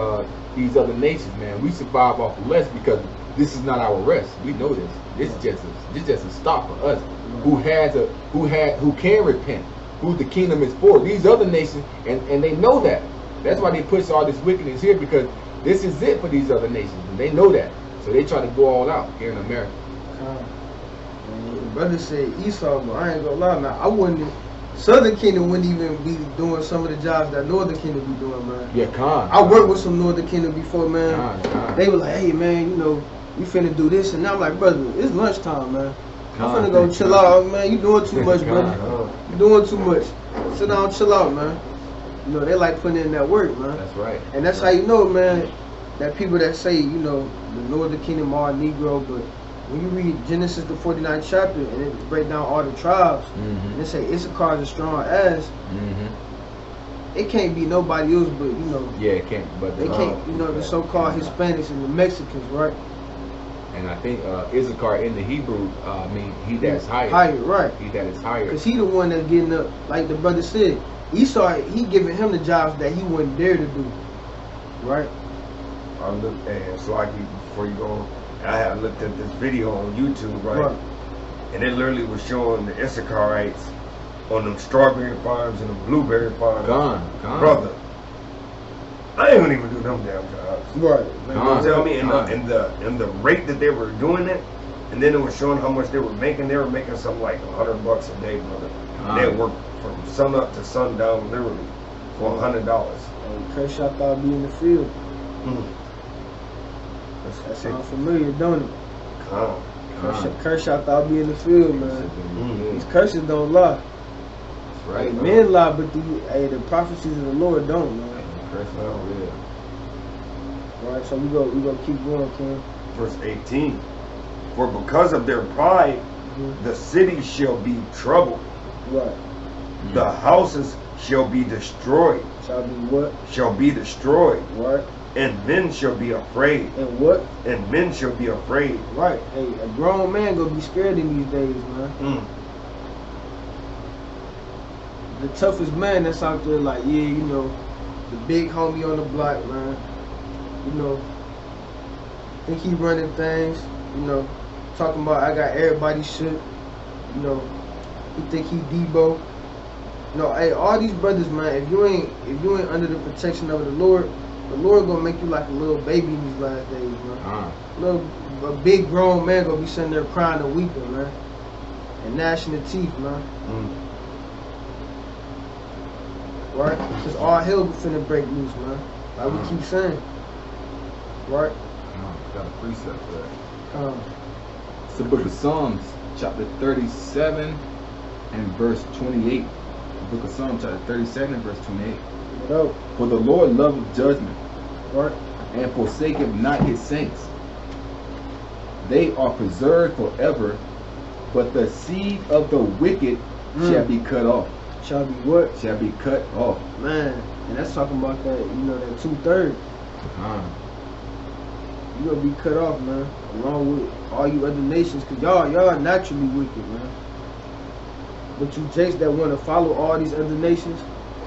other nations, man. We survive off of less because this is not our rest. We know this. This is just a stop for us who can repent, who the kingdom is for. These other nations, and they know that. That's why they push all this wickedness here, because this is it for these other nations, and they know that. So they try to go all out here in America.
Brother said Esau, but I ain't gonna lie, man. Southern Kingdom wouldn't even be doing some of the jobs that Northern Kingdom be doing, man.
Yeah,
I worked with some Northern Kingdom before, man. They were like, hey, man, we finna do this, and I'm like, brother, it's lunchtime, man. I'm finna go chill out, man. You doing too much, brother. You doing too much. Sit down, chill out, man. They like putting in that work, man.
That's right.
And that's how you know, man, that people that say, the Northern Kingdom are Negro, but when you read Genesis, the 49th chapter, and it break down all the tribes, and they say Issachar is a strong ass, it can't be nobody else but, you know.
Yeah, it can't. But
They can't, you know, the so-called Hispanics and the Mexicans, right?
And I think Issachar in the Hebrew, I mean, he that's higher.
Higher, right?
He that is higher.
Cause he the one that's getting up, like the brother said. Esau, he giving him the jobs that he wouldn't dare to do, right?
I looked, and so before you go, I had looked at this video on YouTube, right? And it literally was showing the Issacharites on them strawberry farms and the blueberry farms.
Gone.
Brother, I ain't gonna even do them damn jobs.
Right.
You tell me, and the rate that they were doing it, and then it was showing how much they were making. They were making something like $100 a day, brother. And they worked from sun up to sundown, literally, for $100.
Hey, Kershaw thought I'd be in the field. That sounds familiar, don't it? Kershaw thought I'd be in the field, man. These curses don't lie.
That's right.
Hey, men lie, but the prophecies of the Lord don't, man.
Curses are real.
Right, so we go keep going, Ken.
Verse 18. For because of their pride, the city shall be troubled.
Right.
The houses shall be destroyed.
Shall be what?
Shall be destroyed.
Right.
And men shall be afraid.
And what?
And men shall be afraid.
Right. Hey, a grown man gonna be scared in these days, man. The toughest man that's out there, like, yeah, you know, the big homie on the block, man. You know, think he running things, you know, talking about I got everybody shit, you know, he think he Debo. No, hey, all these brothers, man, if you ain't under the protection of the Lord gonna make you like a little baby in these last days, man. A big grown man gonna be sitting there crying and weeping, man, and gnashing the teeth, man. Right? Cause all hell finna break loose, man. Like we keep saying. Right?
Got a precept for that. It's the book of Psalms, chapter 37 and verse 28. The book of Psalms, chapter 37 and verse 28. For the Lord loveth judgment,
right,
and forsaketh not his saints. They are preserved forever, but the seed of the wicked shall be cut off.
Shall be what?
Shall be cut off.
Man, and that's talking about that, you know, that 2/3. You gonna be cut off, man, along with all you other nations, cause y'all naturally wicked, man. But you jakes that want to follow all these other nations,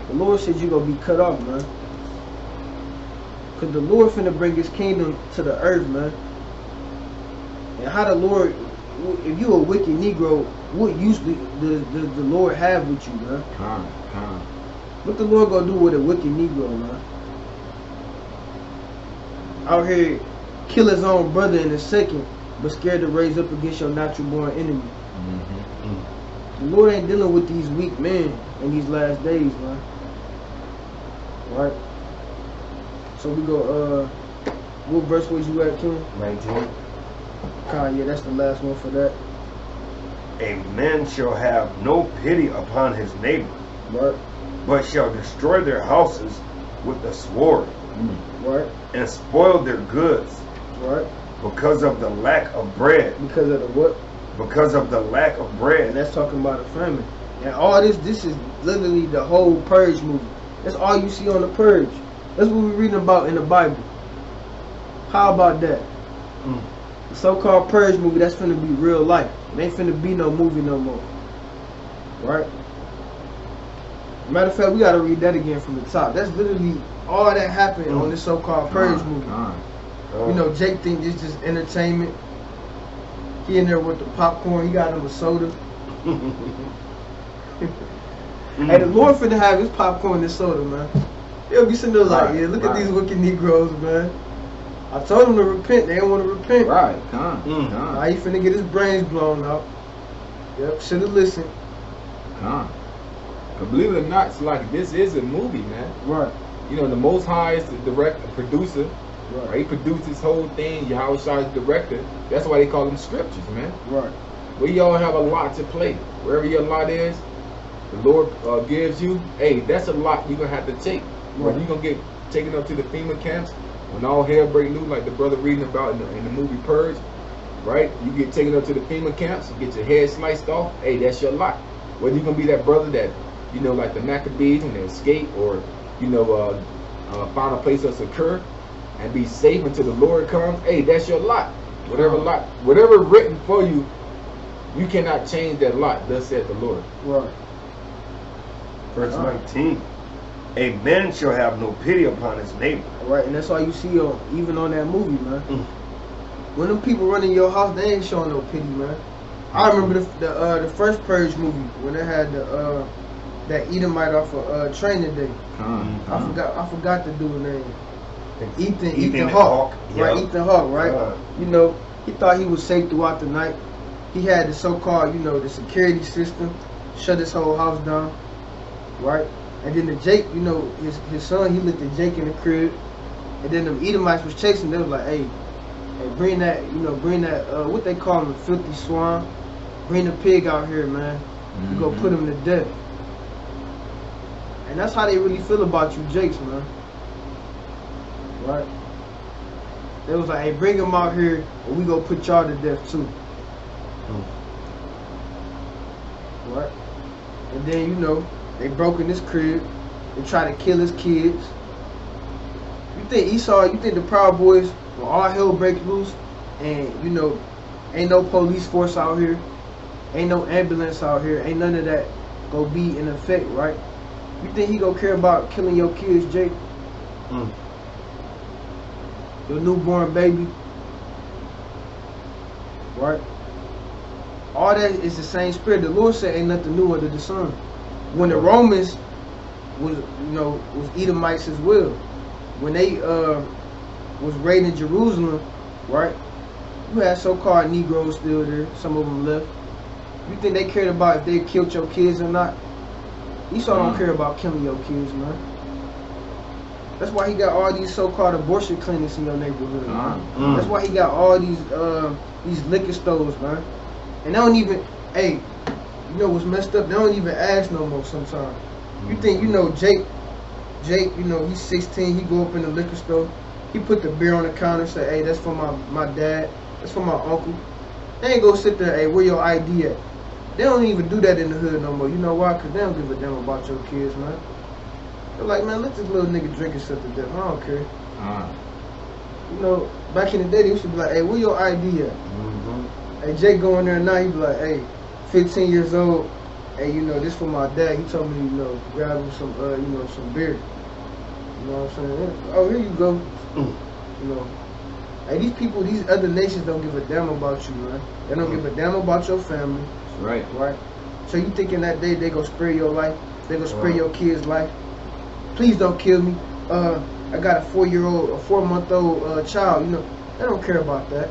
the Lord said you gonna be cut off, man. Cause the Lord finna bring his kingdom to the earth, man. And how the Lord, if you a wicked Negro, what use the Lord have with you, man? What the Lord gonna do with a wicked Negro, man? Out here, kill his own brother in a second, but scared to raise up against your natural born enemy. The Lord ain't dealing with these weak men in these last days, man. Right? So we go, what verse was you at, Ken?
19.
Yeah, that's the last one for that.
A man shall have no pity upon his neighbor,
right,
but shall destroy their houses with the sword,
right,
and spoil their goods,
right,
because of the lack of bread.
Because of the what?
Because of the lack of bread.
And that's talking about a famine. And all this is literally the whole purge movie. That's all you see on the purge. That's what we're reading about in the Bible. How about that? The so-called purge movie, that's finna be real life. It ain't finna be no movie no more. Right? Matter of fact, we gotta read that again from the top. That's literally all that happened on this so-called purge movie. You know, Jake think it's just entertainment. He in there with the popcorn. He got him a soda. Hey, the Lord finna have his popcorn and soda, man. He'll be sitting there like, yeah, look at these wicked Negroes, man. I told him to repent. They don't want to repent.
Right,
Now he finna get his brains blown out. Yep, should have listened.
But believe it or not, it's like this is a movie, man.
Right.
You know, the Most High is the director, producer. Right. He produced this whole thing. Yahweh Shai is the director. That's why they call them scriptures, man.
Right.
We all have a lot to play. Wherever your lot is, the Lord gives you. Hey, that's a lot you're gonna have to take. Right. You're gonna get taken up to the FEMA camps when all hell break loose, like the brother reading about in the movie Purge. Right? You get taken up to the FEMA camps, you get your head sliced off. Hey, that's your lot. Whether you're gonna be that brother that you know, like the Maccabees when they escape, or you know, find a place of secure and be safe until the Lord comes. Hey, that's your lot. Whatever written for you, you cannot change that lot. Thus saith the Lord.
Right.
Verse 19. A man shall have no pity upon his neighbor.
Right, and that's why you see even on that movie, man. When them people run in your house, they ain't showing no pity, man. I remember the first Purge movie when they had that Edomite off of Training Day. I forgot the dude's name. Ethan Hawke. Right, Ethan Hawke, right? You know, he thought he was safe throughout the night. He had the so-called, you know, the security system, shut his whole house down, right? And then the Jake, you know, his son, he looked at Jake in the crib, and then them Edomites was chasing. They was like, hey, bring that, what they call him, filthy swine. Bring the pig out here, man. You go put him to death. And that's how they really feel about you, Jakes, man. Right? They was like, hey, bring him out here, or we go put y'all to death too. Right? And then, you know, they broke in his crib. They tried to kill his kids. You think the Proud Boys, when all hell breaks loose, and, you know, ain't no police force out here, ain't no ambulance out here, ain't none of that go be in effect, right? You think he gonna care about killing your kids, Jake? Your newborn baby? Right? All that is the same spirit. The Lord said ain't nothing new under the sun. When the Romans was Edomites as well. When they was raiding Jerusalem, right? You had so-called Negroes still there. Some of them left. You think they cared about if they killed your kids or not? Esau don't care about killing your kids, man. That's why he got all these so-called abortion clinics in your neighborhood, man. That's why he got all these liquor stores, man. And they don't even, hey, you know what's messed up? They don't even ask no more sometimes. You think, you know, Jake, you know, he's 16, he go up in the liquor store, he put the beer on the counter and say, hey, that's for my dad, that's for my uncle. They ain't go sit there, hey, where your ID at? They don't even do that in the hood no more. You know why? Because they don't give a damn about your kids, man. They're like, man, let this little nigga drink himself to death. I don't care. You know, back in the day, they used to be like, hey, where your ID at? Hey, Jake go in there now, he be like, hey, 15 years old, hey, you know, this for my dad. He told me, you know, grab him some, you know, some beer. You know what I'm saying? Oh, here you go. You know. Hey, these people, these other nations don't give a damn about you, man. They don't give a damn about your family.
Right.
Right? So you think in that day they gonna spare your life? They gonna spare your kid's life? Please don't kill me. I got a 4-month-old child. You know, they don't care about that.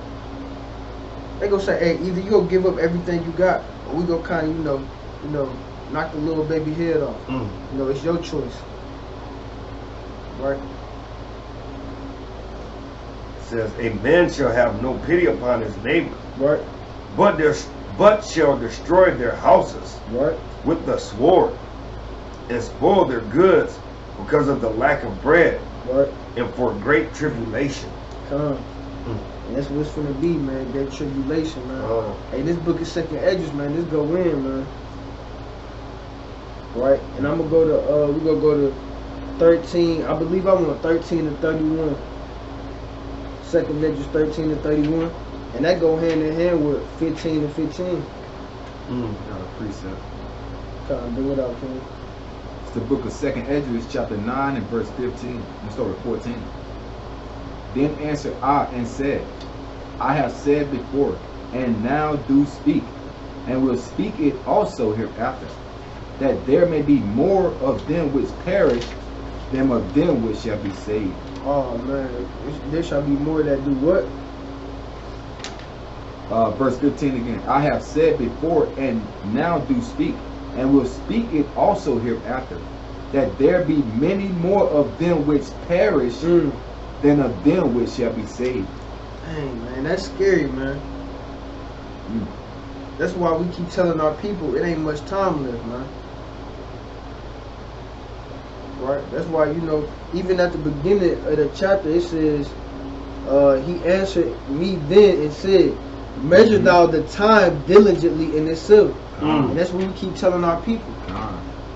They gonna say, hey, either you gonna give up everything you got, or we gonna kind of, you know, knock the little baby head off. You know, it's your choice. Right?
It says, a man shall have no pity upon his neighbor.
Right.
But shall destroy their houses,
right,
with the sword, and spoil their goods because of the lack of bread,
right,
and for great tribulation.
And that's what it's finna be, man. Great tribulation, man. Hey, this book is Second Esdras, man. This go in, man. Right, and I'm gonna go to we gonna go to 13. I believe I'm on 13 and 31. Second Esdras 13 and 31. And that go hand in hand with 15 and 15.
Got a precept.
Trying to do it out, King.
It's the book of 2nd Esdras, chapter 9 and verse 15. Let's start with 14. Then answered I and said, I have said before, and now do speak, and will speak it also hereafter, that there may be more of them which perish than of them which shall be saved.
Oh man, there shall be more that do what?
Verse 15 again. I have said before, and now do speak, and will speak it also hereafter, that there be many more of them which perish than of them which shall be saved.
Dang, man, that's scary, man. That's why we keep telling our people it ain't much time left, man. Right? That's why, you know, even at the beginning of the chapter, it says, he answered me then and said, measure thou the time diligently in itself. And that's what we keep telling our people.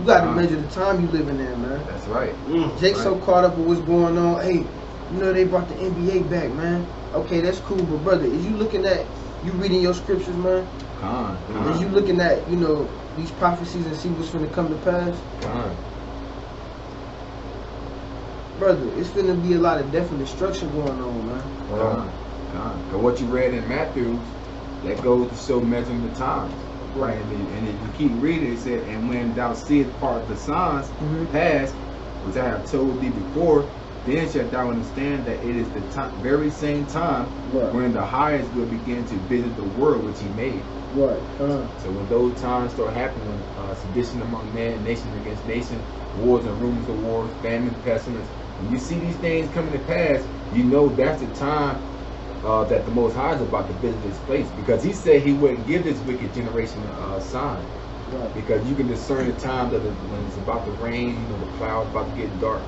You got to measure the time you living in, man.
That's right.
Jake's so caught up with what's going on. Hey, you know they brought the NBA back, man. Okay, that's cool, but brother, is you looking at, you reading your scriptures, man? Is you looking at, you know, these prophecies and see what's finna come to pass? Brother, it's finna be a lot of death and destruction going on, man.
Cause what you read in Matthew, that goes to show measuring the times. Right, and if you keep reading, it said, and when thou seest part of the signs pass, which I have told thee before, then shalt thou understand that it is the very same time when the highest will begin to visit the world which he made.
Right.
So when those times start happening, sedition among men, nation against nation, wars and rumors of wars, famine, pestilence, when you see these things coming to pass, you know that's the time that the Most High is about to visit this place, because he said he wouldn't give this wicked generation a sign. Right. Because you can discern the time that when it's about to rain, you know, the clouds about to get dark.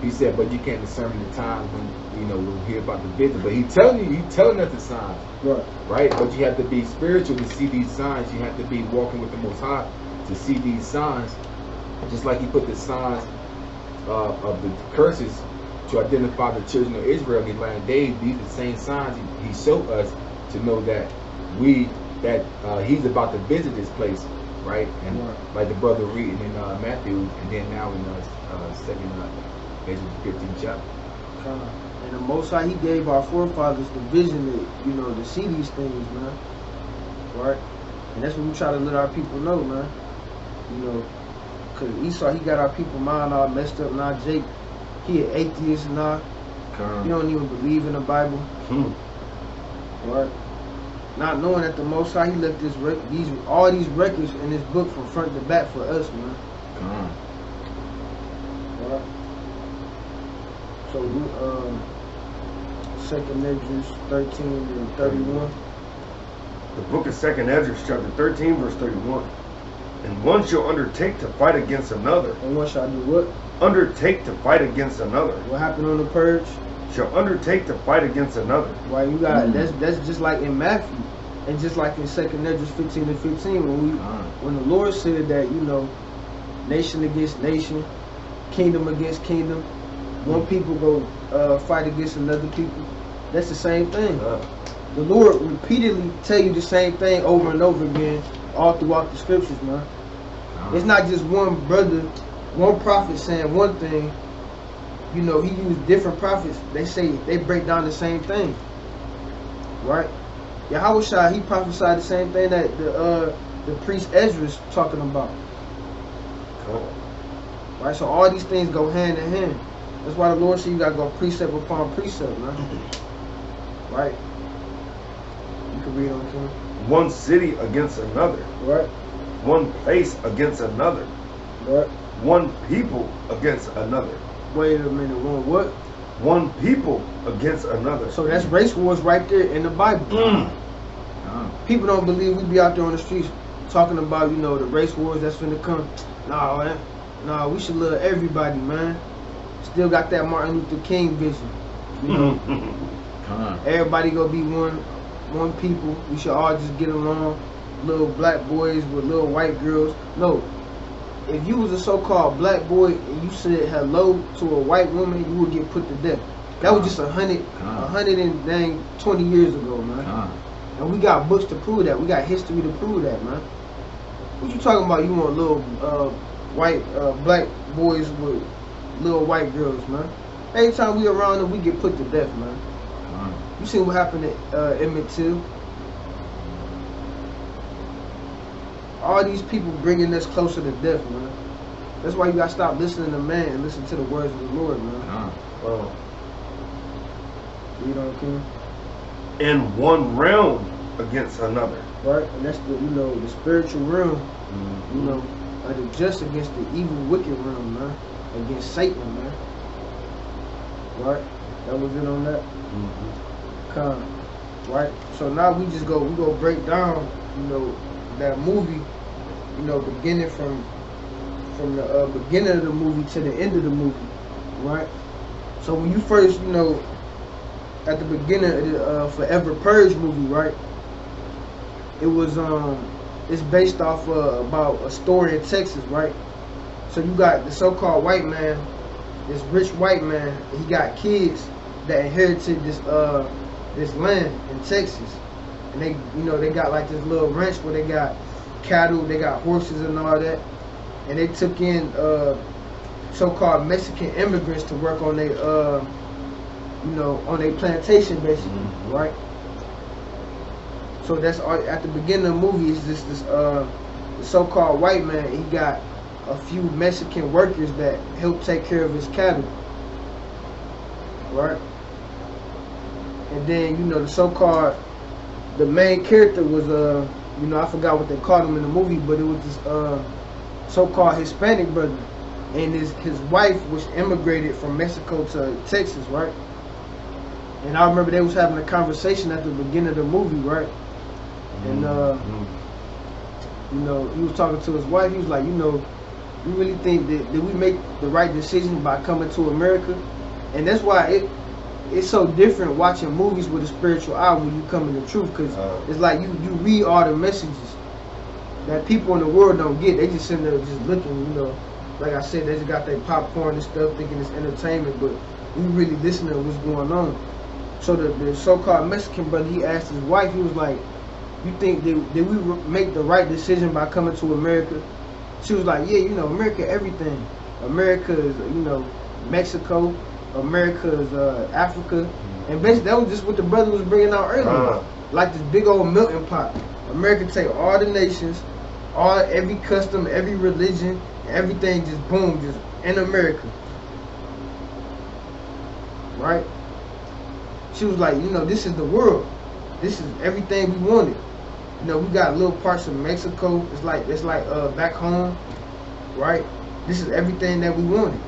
He said, but you can't discern the time when, you know, we'll hear about the visit. But he's telling us the signs. Right? But you have to be spiritual to see these signs. You have to be walking with the Most High to see these signs. Just like he put the signs of the curses to identify the children of Israel in the last days. These are the same signs he showed us to know that he's about to visit this place, right? And like the brother reading in Matthew, and then now in second 15th chapter.
And the Most High, he gave our forefathers the vision to, you know, to see these things, man. Right? And that's what we try to let our people know, man. You know, because Esau, he got our people mind all messed up. Now Jake, he an atheist now. He don't even believe in the Bible. Right? Not knowing that the Most High, he left all these records in this book from front to back for us, man. Right? So we, 2nd Esdras 13 and 31.
The book of 2nd Esdras, chapter 13, verse 31. And one shall undertake to fight against another.
And one shall do what?
Undertake to fight against another.
What happened on the purge?
Shall undertake to fight against another.
Why you got that's just like in Matthew, and just like in 2nd Esdras 15 and 15 when the Lord said that, you know, nation against nation, kingdom against kingdom, one people go fight against another people. That's the same thing. The Lord repeatedly tell you the same thing over and over again all throughout the scriptures, man. It's not just one brother, one prophet saying one thing. You know, he used different prophets. They break down the same thing, right? Yahushua, he prophesied the same thing that the priest Ezra's talking about. Right? So all these things go hand in hand. That's why the Lord said you gotta go precept upon precept, man. Right? You can read on King.
One city against another.
Right.
One place against another.
Right.
One people against another.
Wait a minute, what?
One people against another.
So that's race wars right there in the Bible. People don't believe we be out there on the streets talking about, you know, the race wars that's finna come. Nah, man. Nah, we should love everybody, man. Still got that Martin Luther King vision. You know, everybody gonna be one people. We should all just get along. Little black boys with little white girls. No. If you was a so-called black boy and you said hello to a white woman, you would get put to death. That was just 120 years ago, man. And we got books to prove that. We got history to prove that, man. What you talking about? You want little black boys with little white girls, man? Every time we around them, we get put to death, man. You seen what happened at Emmett Till? All these people bringing us closer to death, man. That's why you gotta stop listening to man and listen to the words of the Lord, man. You know what I'm saying?
In one realm against another.
Right? And that's the, you know, the spiritual realm. You know, the just against the evil, wicked realm, man. Against Satan, man. Right? That was it on that? Right? So now we go break down, you know, that movie, you know, beginning from the beginning of the movie to the end of the movie, right? So when you first, you know, at the beginning of the Forever Purge movie, right? It was it's based off about a story in Texas, right? So you got the so-called white man, this rich white man. He got kids that inherited this land in Texas, and they, you know, they got like this little ranch where they got cattle, they got horses and all that, and they took in so-called Mexican immigrants to work on their, you know, on their plantation basically, right? So that's all, at the beginning of the movie is this the so-called white man. He got a few Mexican workers that help take care of his cattle, right? And then, you know, the main character was you know, I forgot what they called him in the movie, but it was this so-called Hispanic brother, and his wife was immigrated from Mexico to Texas, right? And I remember they was having a conversation at the beginning of the movie, right? And you know, he was talking to his wife. He was like, you know, we really think that did we make the right decision by coming to America? And that's why it's so different watching movies with a spiritual eye when you come in the truth, because it's like you read all the messages that people in the world don't get. They just sitting there just looking, you know, like I said, they just got their popcorn and stuff thinking it's entertainment, but we really listening to what's going on. So the so-called Mexican brother, he asked his wife, he was like, you think did we make the right decision by coming to America? She was like, yeah, you know, America everything. America is, you know, Mexico. America is Africa. And basically that was just what the brother was bringing out earlier. Like this big old melting pot. America take all the nations, every custom, every religion, everything just boom, just in America. Right? She was like, you know, this is the world. This is everything we wanted. You know, we got little parts of Mexico. It's like back home, right? This is everything that we wanted.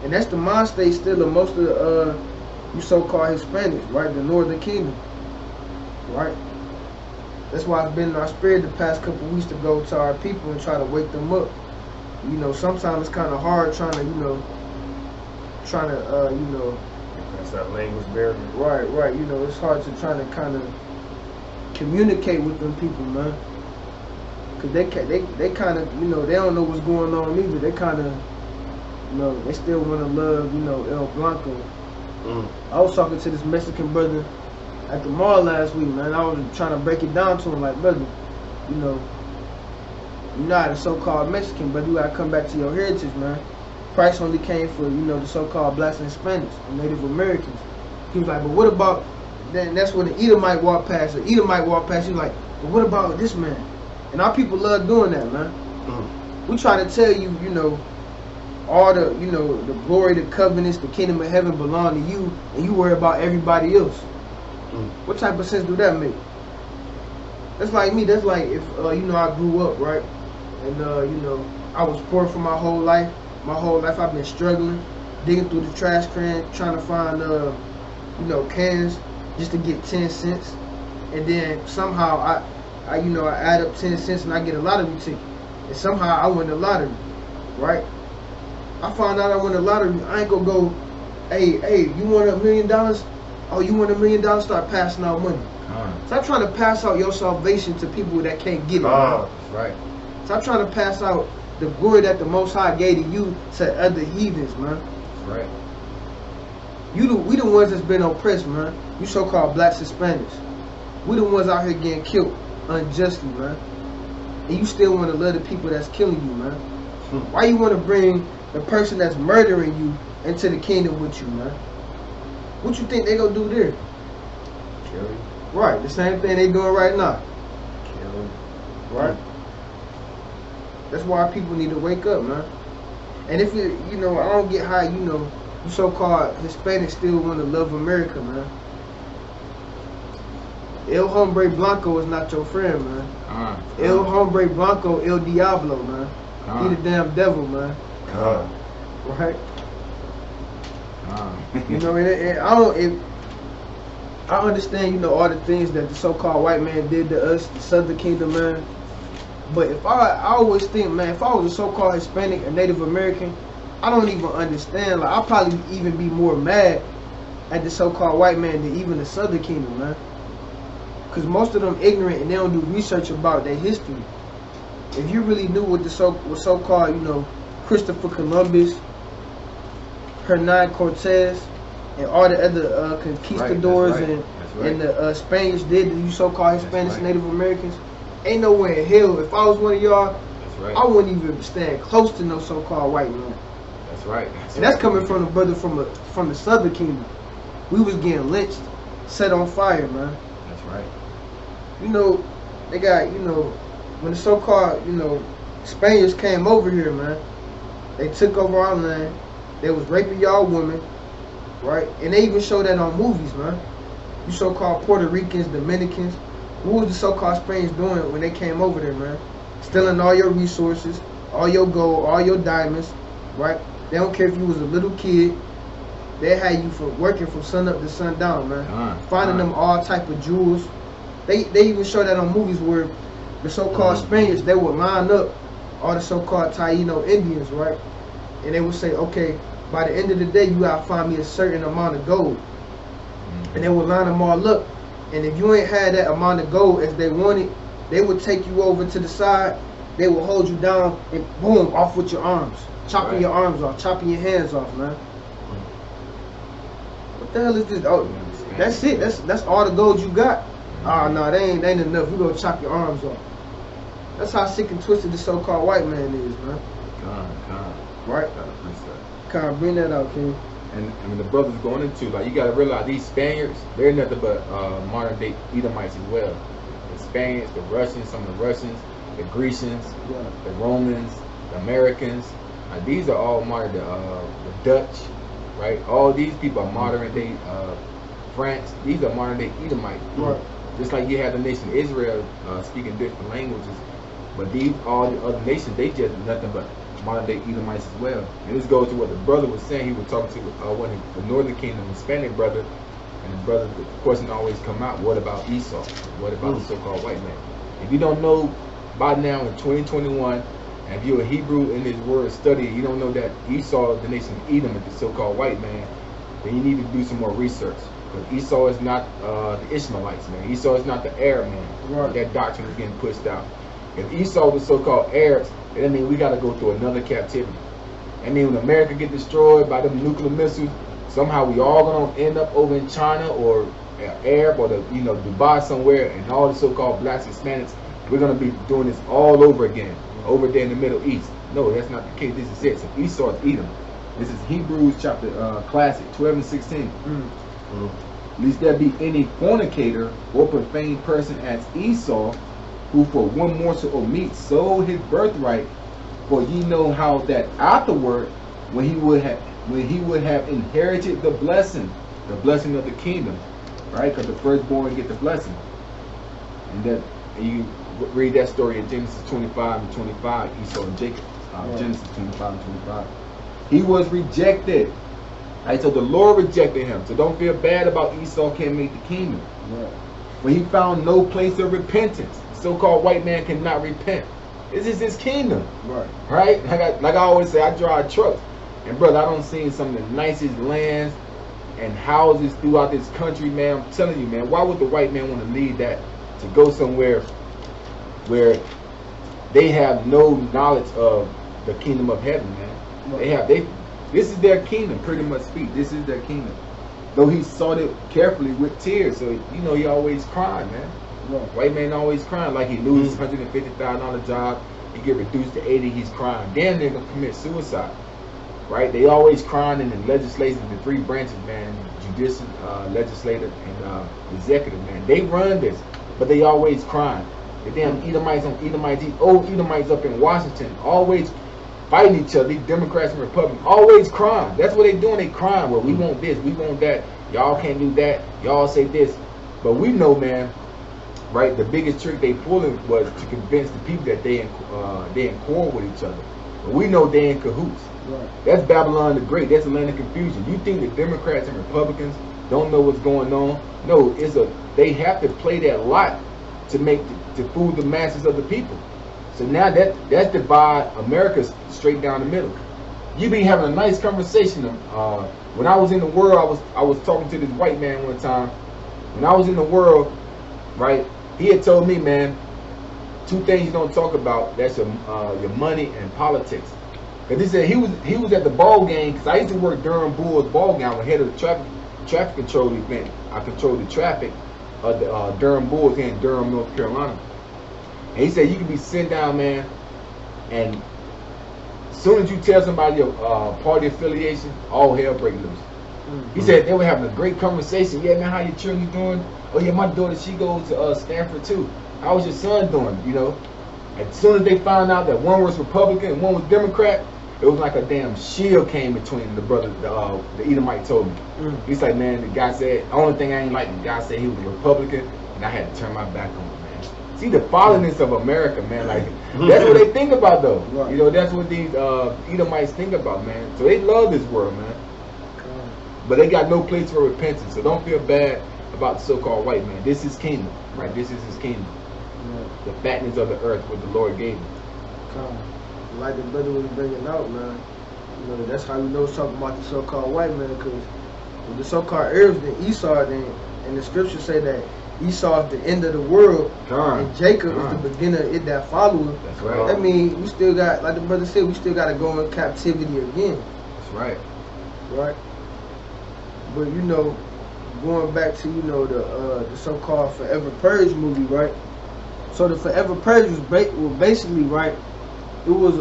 And that's the mind state still of most of you so-called Hispanics, right? The Northern Kingdom, right? That's why it's been in our spirit the past couple of weeks to go to our people and try to wake them up. You know, sometimes it's kind of hard trying to, you know,
that's that language barrier.
Right. You know, it's hard to try to kind of communicate with them people, man. Cause they kind of, you know, they don't know what's going on either. They kind of, you know, they still want to love, you know, El Blanco. I was talking to this Mexican brother at the mall last week, man. I was trying to break it down to him, like, brother, you know, you're not a so-called Mexican, but you gotta come back to your heritage, man. Price only came for, you know, the so-called blacks and Hispanics, and Native Americans. He was like, but what about, then that's when the Edomite walked past. The Edomite walked past, he was like, but what about this man? And our people love doing that, man. We try to tell you, you know, all the, you know, the glory, the covenants, the kingdom of heaven belong to you, and you worry about everybody else. What type of sense do that make? That's like me. That's like if, you know, I grew up, right? And, you know, I was poor for my whole life. My whole life I've been struggling, digging through the trash can, trying to find, you know, cans just to get 10 cents. And then somehow I you know, I add up 10 cents and I get a lottery ticket. And somehow I win the lottery, right? I found out I won the lottery. I ain't gonna go, hey, you want $1 million? Oh, you want $1 million? Start passing out money. Stop trying to pass out your salvation to people that can't get it.
Right.
Stop trying to pass out the glory that the Most High gave to you to other heathens, man.
Right.
We the ones that's been oppressed, man. You so-called blacks, Hispanics. We the ones out here getting killed unjustly, man. And you still want to love the people that's killing you, man. Why you want to bring the person that's murdering you into the kingdom with you, man? What you think they gonna do there?
Kill you.
Right, the same thing they doing right now.
Kill you.
Right? That's why people need to wake up, man. And if you know, I don't get how, you know, you so-called Hispanics still want to love America, man. El Hombre Blanco is not your friend, man. El Hombre Blanco, El Diablo, man. He the damn devil, man. Right? You know, and I understand, you know, all the things that the so-called white man did to us, the Southern Kingdom, man. But if I always think, man, if I was a so-called Hispanic or Native American, I don't even understand. Like, I'll probably even be more mad at the so-called white man than even the Southern Kingdom, man. Because most of them ignorant and they don't do research about their history. If you really knew what the so-called, you know, Christopher Columbus, Hernan Cortez, and all the other conquistadors and the Spaniards did, you so-called Hispanics, Native Americans. Ain't nowhere in hell. If I was one of y'all, I wouldn't even stand close to no so-called white man.
That's right.
And that's coming from the brother from the Southern Kingdom. We was getting lynched, set on fire, man.
That's right.
You know, they got, you know, when the so-called, you know, Spaniards came over here, man, they took over our land. They was raping y'all women, right? And they even show that on movies, man. You so-called Puerto Ricans, Dominicans, what was the so-called Spaniards doing when they came over there, man? Stealing all your resources, all your gold, all your diamonds, right? They don't care if you was a little kid. They had you working from sun up to sundown, man. Finding them all type of jewels. They even show that on movies where the so-called Spaniards, they would line up all the so-called Taino Indians, right? And they would say, okay, by the end of the day, you gotta find me a certain amount of gold. And they would line them all up. And if you ain't had that amount of gold as they wanted, they would take you over to the side. They would hold you down and boom, off with your arms. Chopping your arms off, chopping your hands off, man. What the hell is this? Oh, that's it. That's all the gold you got. Ah, no, that ain't enough. We gonna chop your arms off. That's how sick and twisted the so-called white man is, man. Right? Con, bring that out, King.
And I mean, the brothers going into, like, you gotta realize these Spaniards, they're nothing but modern day Edomites as well. The Spaniards, the Russians, some of the Russians, the Grecians, the Romans, the Americans. These are all modern, the Dutch, right? All these people are modern day France. These are modern day Edomites.
Right.
Just like you have the nation Israel speaking different languages, but these all the other nations, they just nothing but modern day Edomites as well. And this goes to what the brother was saying. He was talking to the Northern Kingdom Hispanic brother, and the brother, the question always come out: what about Esau? What about the so-called white man? If you don't know by now in 2021, and if you're a Hebrew in this word study, you don't know that Esau, the nation of Edom, is the so-called white man, then you need to do some more research. Because Esau is not the Ishmaelites, man. Esau is not the Arab man.
Right.
That doctrine is getting pushed out. If Esau was so-called Arabs, that means we got to go through another captivity. And then when America get destroyed by them nuclear missiles, somehow we all gonna end up over in China or Arab or Dubai somewhere, and all the so-called blacks, Hispanics, we're gonna be doing this all over again, over there in the Middle East. No, that's not the case. This is it. So Esau is Edom. This is Hebrews chapter classic 12 and 16. Lest there be any fornicator or profane person as Esau, who for one morsel of meat sold his birthright. For ye know how that afterward, when he would have inherited the blessing of the kingdom, right? Because the firstborn get the blessing. And you read that story in Genesis 25 and 25, Esau and Jacob. Genesis 25 and 25. He was rejected. Right, so the Lord rejected him. So don't feel bad about Esau can't make the kingdom.
Right.
When he found no place of repentance. The so-called white man cannot repent. This is his kingdom. Right? Like I always say, I drive trucks. And brother, I don't see some of the nicest lands and houses throughout this country, man. I'm telling you, man, why would the white man want to leave that to go somewhere where they have no knowledge of the kingdom of heaven, man? Right. This is their kingdom, pretty much speak. This is their kingdom. Though he sought it carefully with tears, so he always crying, man. Right. White man always crying, like he loses $150,000 job, he get reduced to 80, he's crying. Damn, they're gonna commit suicide. Right? They always crying in the legislation, the three branches, man, judicial, legislative, and executive, man. They run this, but they always crying. The damn Edomites on Edomites, these old Edomites up in Washington, always fighting each other, these Democrats and Republicans, always crying. That's what they doing, they crying. Well, we want this, we want that, y'all can't do that, y'all say this. But we know, man, right, the biggest trick they pulling was to convince the people that they in quarrel with each other. But we know they in cahoots. Right. That's Babylon the Great, that's a land of confusion. You think the Democrats and Republicans don't know what's going on? No, they have to play that lot to fool the masses of the people. So now that's divide America straight down the middle. You be having a nice conversation. When I was in the world, I was talking to this white man one time. When I was in the world, right, he had told me, man, two things you don't talk about. That's your money and politics. Cause he said he was at the ball game. Cause I used to work Durham Bulls ball game. I was head of the traffic control event. I controlled the traffic of the Durham Bulls here in Durham, North Carolina. And he said you can be sitting down, man, and as soon as you tell somebody your party affiliation, all hell break loose. He said they were having a great conversation. Yeah, man, how your children doing? Oh yeah, my daughter, she goes to Stanford too. How was your son doing? You know, as soon as they found out that one was Republican and one was Democrat, it was like a damn shield came between the brothers. The Edomite told me. He's like, man, the guy said, the only thing I ain't like, the guy said he was a Republican, and I had to turn my back on him, man. See the followingness of America, man. Like that's what they think about, though. Right. You know, that's what these Edomites think about, man. So they love this world, man. But they got no place for repentance. So don't feel bad about the so-called white man. This is kingdom, right? This is his kingdom. The fatness of the earth, what the Lord gave him.
Like the brother was bringing out, man. You know, that's how we know something about the so-called white man, because with the so-called Arabs, then Esau, then, and the scriptures say that Esau is the end of the world, and Jacob is the beginner of it that follows.
That's right.
That means we still got, like the brother said, we still got to go in captivity again.
That's right.
Right. But you know, going back to the so-called Forever Purge movie, right? So the Forever Purge was basically, right. It was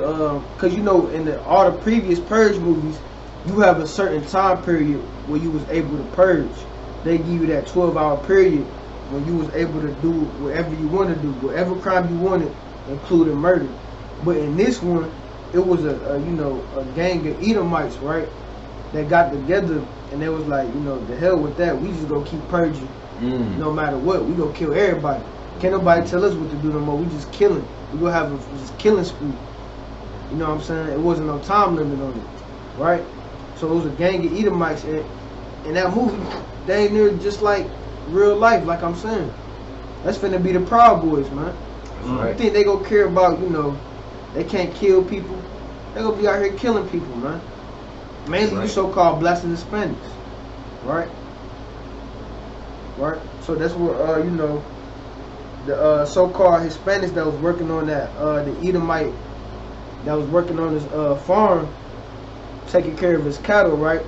cause you know in all the previous Purge movies, you have a certain time period where you was able to purge. They give you that 12-hour period when you was able to do whatever you want to do, whatever crime you wanted, including murder. But in this one, it was a gang of Edomites, right? That got together and they was like, the hell with that. We just gonna keep purging, no matter what. We gonna kill everybody. Can't nobody tell us what to do no more. We just killing. We gonna have just killing spree. You know what I'm saying? It wasn't no time limit on it, right? So it was a gang of Edomites, and in that movie, they ain't near just like real life, like I'm saying. That's finna be the Proud Boys, man. You think they gonna care about, they can't kill people? They gonna be out here killing people, man. Mainly you so-called blacks and Hispanics, right? Right? So that's what, the so-called Hispanics that was working on that, the Edomite that was working on his farm, taking care of his cattle, right?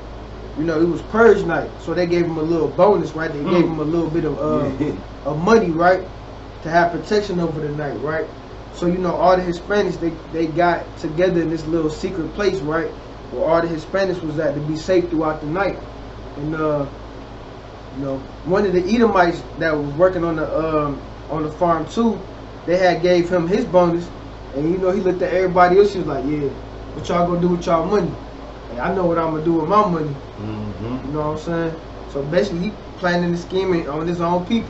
It was purge night, so they gave him a little bonus, right? They gave him a little bit of money, right, to have protection over the night, right? So all the Hispanics they got together in this little secret place, right, where all the Hispanics was at to be safe throughout the night. And one of the Edomites that was working on the farm too, they had gave him his bonus, and he looked at everybody else. He was like, "Yeah, what y'all gonna do with y'all money? Hey, I know what I'm gonna do with my money." You know what I'm saying? So basically, he planning and scheming on his own people.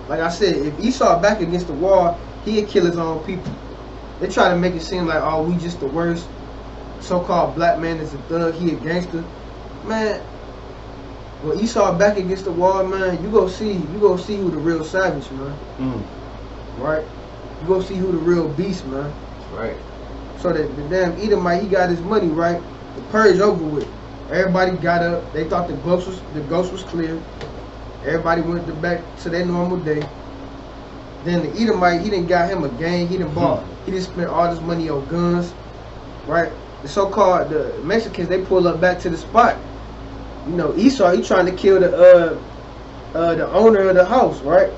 Like I said, if Esau back against the wall, he'd kill his own people. They try to make it seem like, oh, we just the worst. So-called black man is a thug. He a gangster, man. When Esau back against the wall, man, you go see who the real savage, man. Right? You go see who the real beast, man.
Right.
So that the damn Edomite, he got his money, right? The purge over with. Everybody got up. They thought the ghost was clear. Everybody went back to their normal day. Then the Edomite, he done got him a gang. He done bought. He done spent all this money on guns, right? The so-called the Mexicans, they pull up back to the spot. Esau, he trying to kill the owner of the house, right?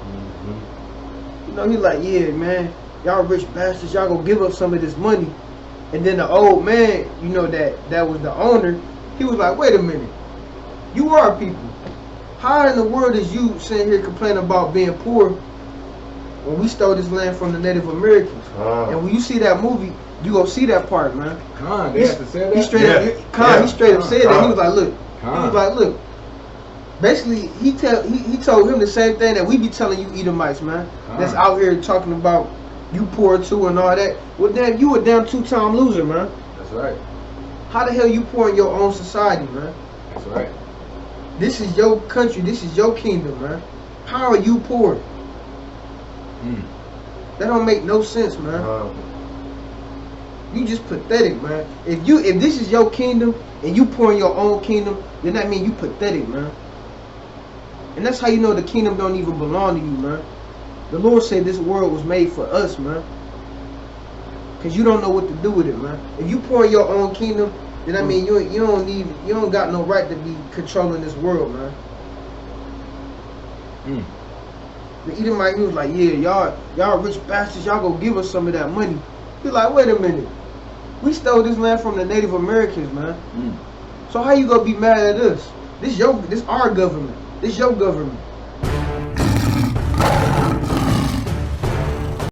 He like, yeah, man, y'all rich bastards, y'all gonna give up some of this money. And then the old man, that was the owner, he was like, wait a minute, you are people. How in the world is you sitting here complaining about being poor when we stole this land from the Native Americans? And when you see that movie, you gonna see that part, man.
They have to say that?
He straight up said that. He was like, look. He was like, look. Basically, he told him the same thing that we be telling you Edomites, man. That's out here talking about you poor too and all that. Well, damn, you a damn two-time loser, man.
That's right.
How the hell you poor in your own society, man?
That's right.
This is your country. This is your kingdom, man. How are you poor? That don't make no sense, man. You just pathetic, man. If this is your kingdom and you poor in your own kingdom, then that means you pathetic, man. And that's how you know the kingdom don't even belong to you, man. The Lord said this world was made for us, man. Cause you don't know what to do with it, man. If you pour in your own kingdom, then I mean you don't got no right to be controlling this world, man. The Edomite, he was like, yeah, y'all rich bastards, y'all go give us some of that money. He's like, wait a minute, we stole this land from the Native Americans, man. So how you gonna be mad at us? This our government. This your government.